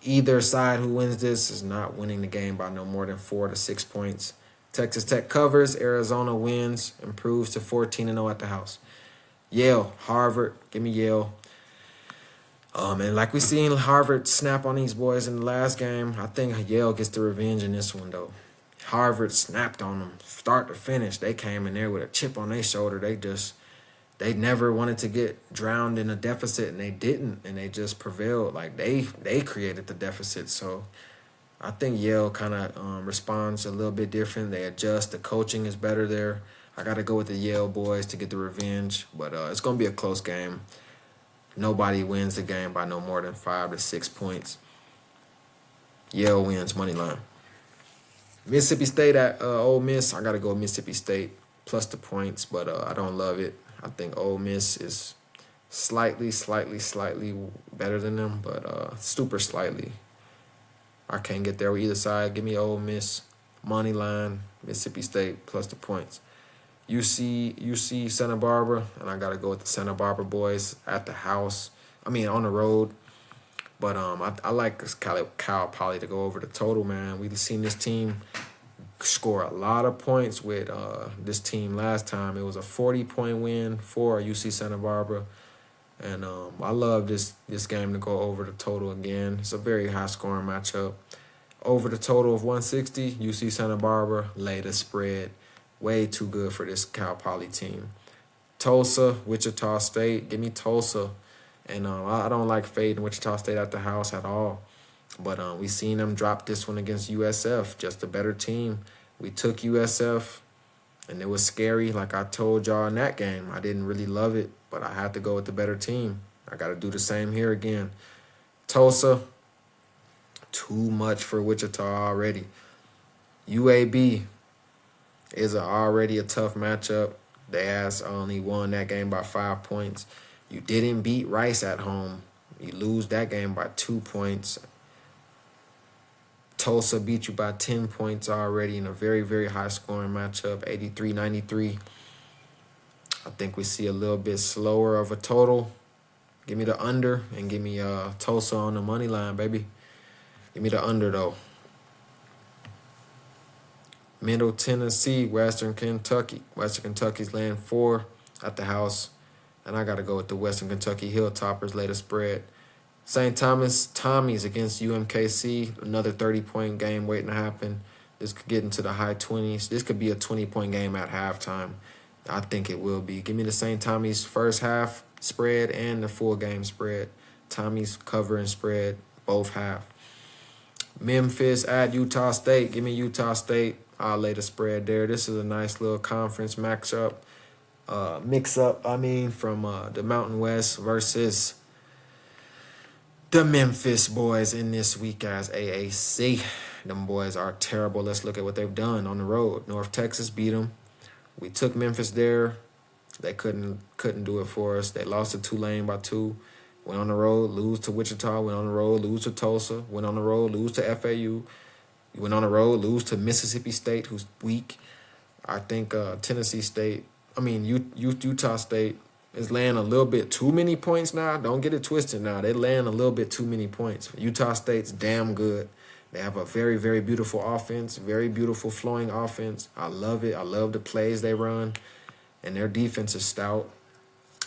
Either side who wins this is not winning the game by no more than 4 to 6 points. Texas Tech covers. Arizona wins. Improves to 14-0 at the house. Yale, Harvard. Give me Yale. And like we seen Harvard snap on these boys in the last game, I think Yale gets the revenge in this one, though. Harvard snapped on them start to finish. They came in there with a chip on their shoulder. They never wanted to get drowned in a deficit, and they didn't, and they just prevailed. Like, they created the deficit. So I think Yale kind of responds a little bit different. They adjust. The coaching is better there. I got to go with the Yale boys to get the revenge, but it's going to be a close game. Nobody wins the game by no more than 5 to 6 points. Yale wins, money line. Mississippi State at Ole Miss. I got to go with Mississippi State plus the points, but I don't love it. I think Ole Miss is slightly better than them, but super slightly. I can't get there with either side. Give me Ole Miss, money line, Mississippi State plus the points. UC Santa Barbara, and I got to go with the Santa Barbara boys at the house. I mean, on the road. But I like Cal Poly to go over the total, man. We've seen this team score a lot of points with this team last time. It was a 40-point win for UC Santa Barbara. And I love this game to go over the total again. It's a very high-scoring matchup. Over the total of 160, UC Santa Barbara lay the spread. Way too good for this Cal Poly team. Tulsa, Wichita State. Give me Tulsa. And I don't like fading Wichita State at the house at all. But we seen them drop this one against USF, just a better team. We took USF, and it was scary. Like I told y'all in that game, I didn't really love it, but I had to go with the better team. I got to do the same here again. Tulsa, too much for Wichita already. UAB is already a tough matchup. They only won that game by 5 points. You didn't beat Rice at home. You lose that game by 2 points. Tulsa beat you by 10 points already in a very, very high-scoring matchup, 83-93. I think we see a little bit slower of a total. Give me the under and give me Tulsa on the money line, baby. Give me the under, though. Middle Tennessee, Western Kentucky. Western Kentucky's laying 4 at the house. And I got to go with the Western Kentucky Hilltoppers, later spread. St. Thomas Tommies against UMKC. Another 30-point game waiting to happen. This could get into the high 20s. This could be a 20-point game at halftime. I think it will be. Give me the St. Tommy's first half spread and the full game spread. Tommy's cover and spread both half. Memphis at Utah State. Give me Utah State. I'll lay the spread there. This is a nice little conference matchup. Mix-up, from the Mountain West versus the Memphis boys in this week-ass AAC. Them boys are terrible. Let's look at what they've done on the road. North Texas beat them. We took Memphis there. They couldn't do it for us. They lost to Tulane by 2. Went on the road, lose to Wichita. Went on the road, lose to Tulsa. Went on the road, lose to FAU. Went on the road, lose to Mississippi State, who's weak. I think Utah State is laying a little bit too many points now. Don't get it twisted now. They're laying a little bit too many points. Utah State's damn good. They have a very, very beautiful offense, very beautiful flowing offense. I love it. I love the plays they run, and their defense is stout.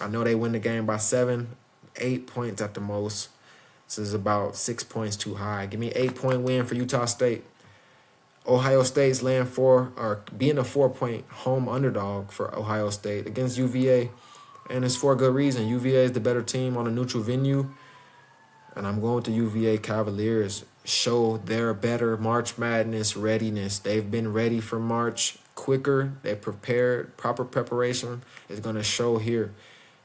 I know they win the game by 7, 8 points at the most. This is about 6 points too high. Give me 8-point win for Utah State. Ohio State's laying 4, or being a 4-point home underdog for Ohio State against UVA. And it's for a good reason. UVA is the better team on a neutral venue. And I'm going with the UVA Cavaliers. Show their better March Madness readiness. They've been ready for March quicker. They prepared. Proper preparation is going to show here.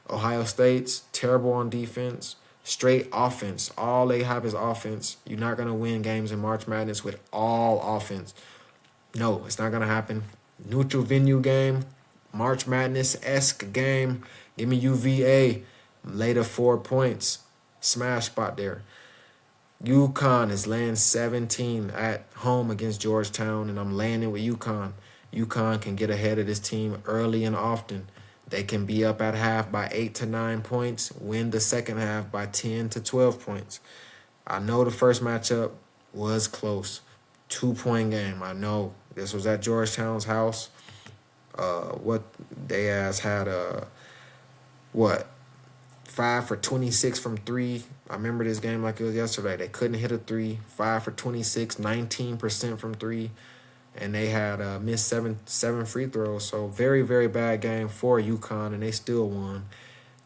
Ohio State's terrible on defense. Straight offense. All they have is offense. You're not going to win games in March Madness with all offense. No, it's not going to happen. Neutral venue game. March Madness-esque game. Give me UVA. Later 4 points. Smash spot there. UConn is laying 17 at home against Georgetown, and I'm laying it with UConn. UConn can get ahead of this team early and often. They can be up at half by 8 to 9 points, win the second half by 10 to 12 points. I know the first matchup was close. 2-point game. I know. This was at Georgetown's house. What they had 5 for 26 from 3. I remember this game like it was yesterday. They couldn't hit a 3. 5 for 26, 19% from 3. And they had missed seven free throws. So very, very bad game for UConn, and they still won.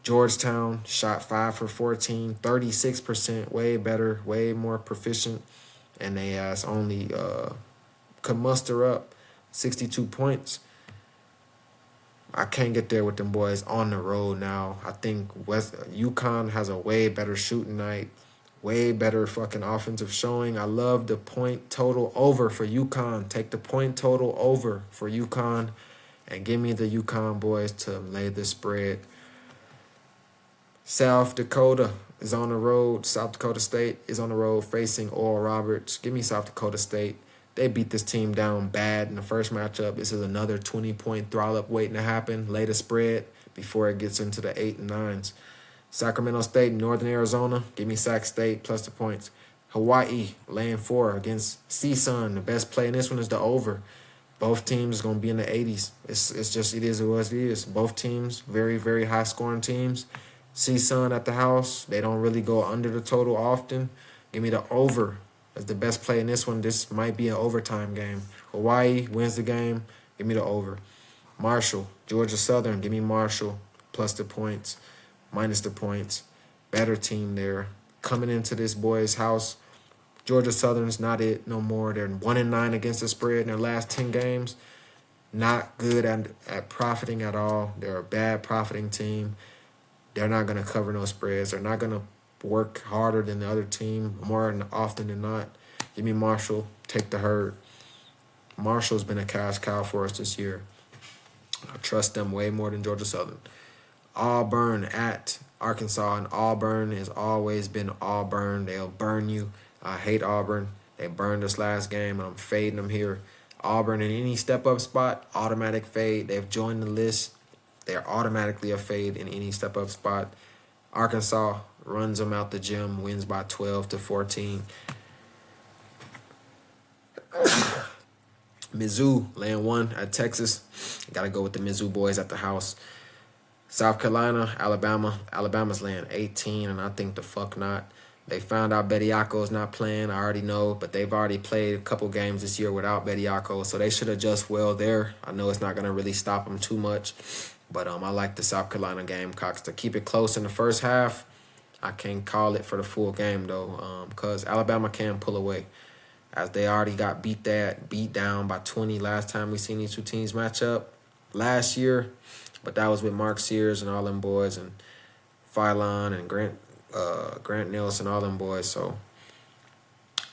Georgetown shot 5 for 14, 36%, way better, way more proficient. And they only could muster up 62 points. I can't get there with them boys on the road now. I think UConn has a way better shooting night, way better fucking offensive showing. I love the point total over for UConn. Take the point total over for UConn and give me the UConn boys to lay the spread. South Dakota is on the road. South Dakota State is on the road facing Oral Roberts. Give me South Dakota State. They beat this team down bad in the first matchup. This is another 20-point thrall-up waiting to happen. Lay the spread before it gets into the 8 and 9s. Sacramento State, Northern Arizona. Give me Sac State plus the points. Hawaii laying 4 against CSUN. The best play in this one is the over. Both teams is going to be in the 80s. It is what it is. Both teams, very, very high-scoring teams. CSUN at the house. They don't really go under the total often. Give me the over. That's the best play in this one. This might be an overtime game. Hawaii wins the game. Give me the over. Marshall, Georgia Southern. Give me Marshall plus the points, minus the points. Better team there. Coming into this boy's house. Georgia Southern's not it no more. They're 1-9 against the spread in their last 10 games. Not good at profiting at all. They're a bad profiting team. They're not going to cover no spreads. They're not going to work harder than the other team more often than not. Give me Marshall. Take the herd. Marshall's been a cash cow for us this year. I trust them way more than Georgia Southern. Auburn at Arkansas and Auburn has always been Auburn. They'll burn you. I hate Auburn. They burned us last game, and I'm fading them here. Auburn in any step-up spot, automatic fade. They've joined the list. They're automatically a fade in any step-up spot. Arkansas runs them out the gym, wins by 12-14. Mizzou laying 1 at Texas. Got to go with the Mizzou boys at the house. South Carolina, Alabama. Alabama's laying 18, and I think the fuck not. They found out Bediako's not playing. I already know, but they've already played a couple games this year without Bediako, so they should adjust well there. I know it's not going to really stop them too much, but I like the South Carolina Gamecocks to keep it close in the first half. I can't call it for the full game, though, because Alabama can pull away, as they already got beat down by 20 last time we seen these two teams match up last year. But that was with Mark Sears and all them boys, and Phylon and Grant Nelson, all them boys. So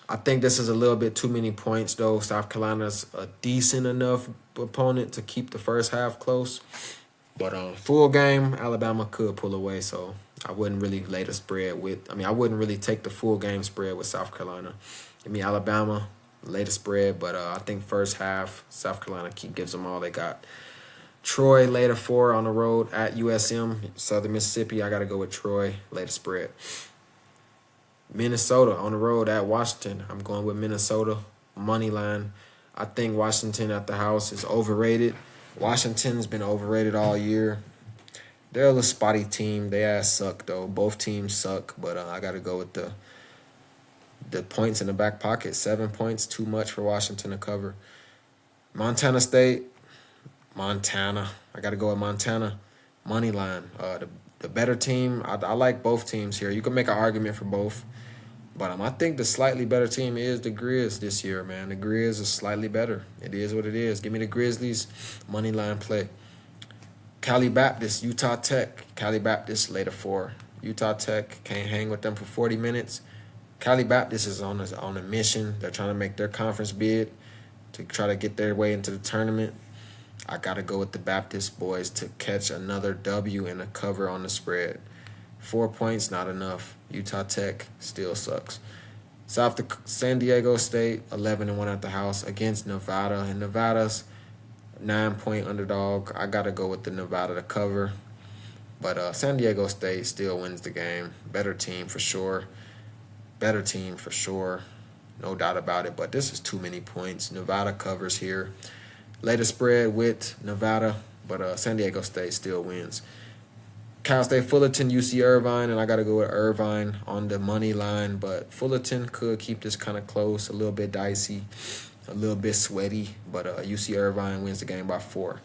I think this is a little bit too many points, though. South Carolina's a decent enough opponent to keep the first half close. But full game, Alabama could pull away, so I wouldn't really lay the spread with. I wouldn't really take the full game spread with South Carolina. Give me Alabama, lay the spread, but I think first half, South Carolina gives them all they got. Troy later 4 on the road at USM, Southern Mississippi. I got to go with Troy, later spread. Minnesota on the road at Washington. I'm going with Minnesota, money line. I think Washington at the house is overrated. Washington's been overrated all year. They're a little spotty team. They ass suck, though. Both teams suck, but I got to go with the points in the back pocket. 7 points, too much for Washington to cover. Montana State. Montana. I got to go with Montana. Money line. The better team. I like both teams here. You can make an argument for both. But I think the slightly better team is the Grizz this year, man. The Grizz is slightly better. It is what it is. Give me the Grizzlies. Money line play. Cali Baptist, Utah Tech. Cali Baptist later 4. Utah Tech can't hang with them for 40 minutes. Cali Baptist is on a mission. They're trying to make their conference bid to try to get their way into the tournament. I got to go with the Baptist boys to catch another W and a cover on the spread. 4 points, not enough. Utah Tech still sucks. San Diego State, 11-1 at the house against Nevada. And Nevada's 9-point underdog. I got to go with the Nevada to cover. But San Diego State still wins the game. Better team for sure. No doubt about it. But this is too many points. Nevada covers here. Later spread with Nevada, but San Diego State still wins. Cal State Fullerton, UC Irvine, and I got to go with Irvine on the money line, but Fullerton could keep this kind of close, a little bit dicey, a little bit sweaty, but UC Irvine wins the game by 4.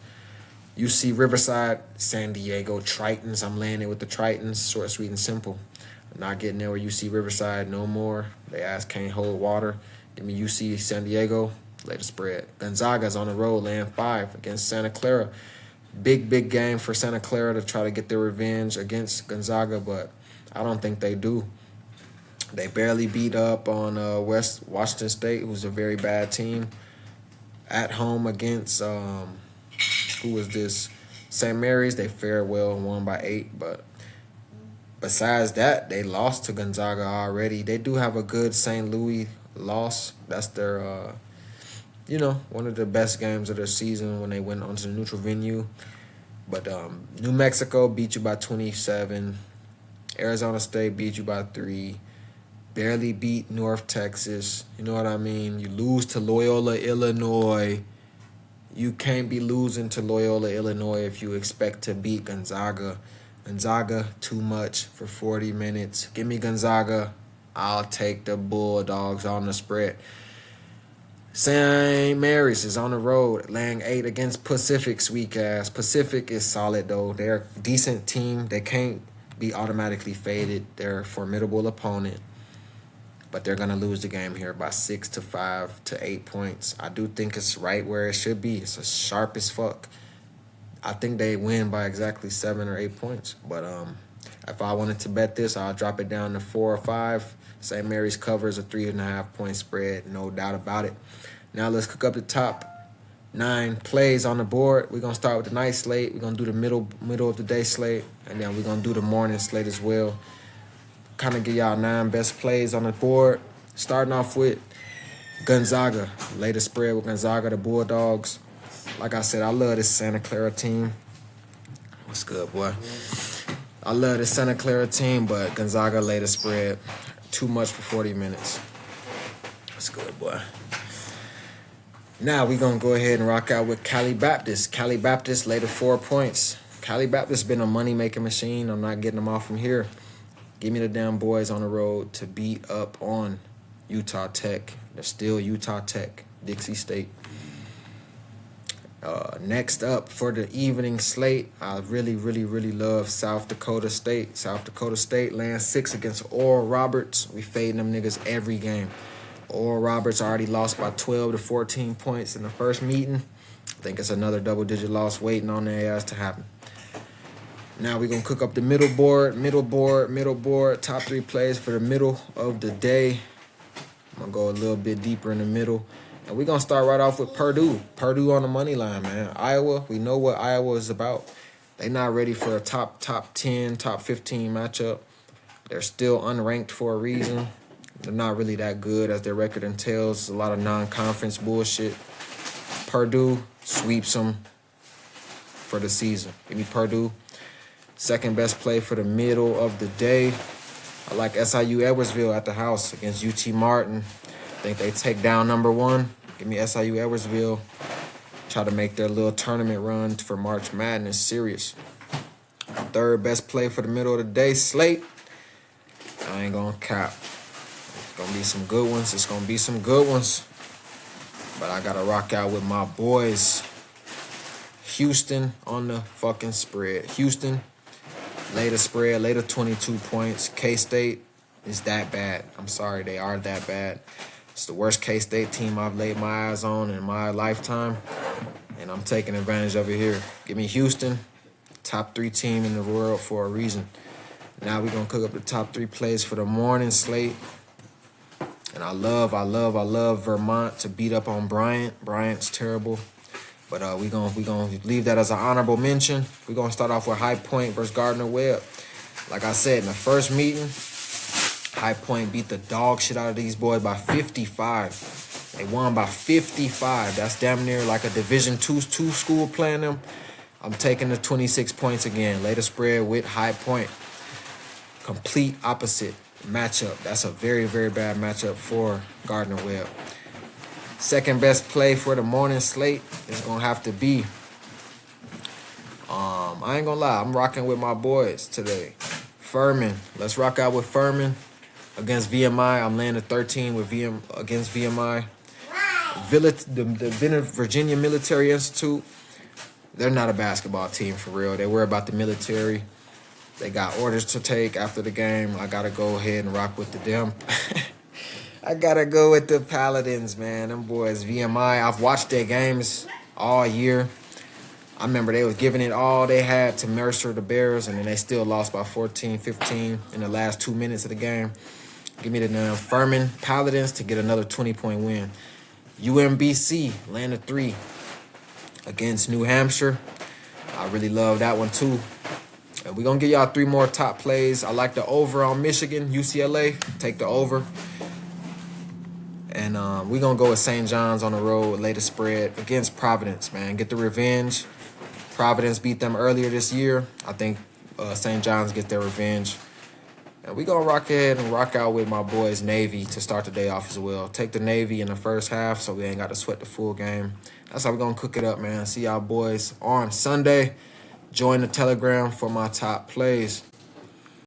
UC Riverside, San Diego Tritons. I'm laying it with the Tritons, short, sweet, and simple. I'm not getting there with UC Riverside no more. They ass can't hold water. Give me UC San Diego. Later spread. Gonzaga's on the road laying 5 against Santa Clara. Big game for Santa Clara to try to get their revenge against Gonzaga, but I don't think they do. They barely beat up on Washington State, who's a very bad team. At home against, who was this? St. Mary's. They fared well and won by 8, but besides that, they lost to Gonzaga already. They do have a good St. Louis loss. That's their... one of the best games of their season when they went onto the neutral venue. But New Mexico beat you by 27. Arizona State beat you by 3. Barely beat North Texas. You know what I mean? You lose to Loyola, Illinois. You can't be losing to Loyola, Illinois if you expect to beat Gonzaga. Gonzaga, too much for 40 minutes. Give me Gonzaga. I'll take the Bulldogs on the spread. St. Mary's is on the road, laying 8 against Pacific's weak ass. Pacific is solid, though. They're a decent team. They can't be automatically faded. They're a formidable opponent. But they're going to lose the game here by 6 to 5 to 8 points. I do think it's right where it should be. It's as sharp as fuck. I think they win by exactly 7 or 8 points. But if I wanted to bet this, I'll drop it down to 4 or 5. St. Mary's covers a 3.5 point spread, no doubt about it. Now let's cook up the top. 9 plays on the board. We're going to start with the night slate. We're going to do the middle of the day slate. And then we're going to do the morning slate as well. Kind of give y'all 9 best plays on the board. Starting off with Gonzaga. Latest spread with Gonzaga, the Bulldogs. Like I said, I love this Santa Clara team. What's good, boy? I love this Santa Clara team, but Gonzaga latest spread. Too much for 40 minutes. What's good, boy? Now we're going to go ahead and rock out with Cali Baptist. Cali Baptist later 4 points. Cali Baptist been a money-making machine. I'm not getting them off from here. Give me the damn boys on the road to beat up on Utah Tech. They're still Utah Tech, Dixie State. Next up for the evening slate, I really love South Dakota State. South Dakota State laying 6 against Oral Roberts. We fading them niggas every game. Oral Roberts already lost by 12 to 14 points in the first meeting. I think it's another double-digit loss waiting on their ass to happen. Now we're going to cook up the middle board. Top 3 plays for the middle of the day. I'm going to go a little bit deeper in the middle. And we're going to start right off with Purdue. Purdue on the money line, man. Iowa, we know what Iowa is about. They're not ready for a top 10, top 15 matchup. They're still unranked for a reason. They're not really that good as their record entails. A lot of non-conference bullshit. Purdue sweeps them for the season. Give me Purdue. Second best play for the middle of the day. I like SIU Edwardsville at the house against UT Martin. I think they take down number 1. Give me SIU Edwardsville. Try to make their little tournament run for March Madness serious. Third best play for the middle of the day slate. I ain't gonna cap. It's gonna be some good ones. But I gotta rock out with my boys. Houston on the fucking spread. Houston, later spread, later 22 points. K-State is that bad. I'm sorry, they are that bad. It's the worst K-State team I've laid my eyes on in my lifetime. And I'm taking advantage of it here. Give me Houston, top 3 team in the world for a reason. Now we're going to cook up the top 3 plays for the morning slate. And I love Vermont to beat up on Bryant. Bryant's terrible. But we're gonna leave that as an honorable mention. We're going to start off with High Point versus Gardner-Webb. Like I said, in the first meeting, High Point beat the dog shit out of these boys by 55. They won by 55. That's damn near like a Division II school playing them. I'm taking the 26 points again. Later spread with High Point. Complete opposite matchup. That's a very bad matchup for Gardner-Webb. Second best play for the morning slate is going to have to be, I ain't going to lie, I'm rocking with my boys today. Furman. Let's rock out with Furman against VMI. I'm laying a 13 with against VMI. The Virginia Military Institute, they're not a basketball team for real. They worry about the military. They got orders to take after the game. I got to go ahead and rock with them. I got to go with the Paladins, man. Them boys, VMI. I've watched their games all year. I remember they was giving it all they had to Mercer, the Bears, and then they still lost by 14, 15 in the last 2 minutes of the game. Give me the Furman Paladins to get another 20-point win. UMBC, land of 3 against New Hampshire. I really love that one, too. And we're going to give y'all 3 more top plays. I like the over on Michigan, UCLA. Take the over. And we're going to go with St. John's on the road, latest spread against Providence, man. Get the revenge. Providence beat them earlier this year. I think St. John's get their revenge. And we're going to rock ahead and rock out with my boys Navy to start the day off as well. Take the Navy in the first half so we ain't got to sweat the full game. That's how we're going to cook it up, man. See y'all boys on Sunday. Join the Telegram for my top plays.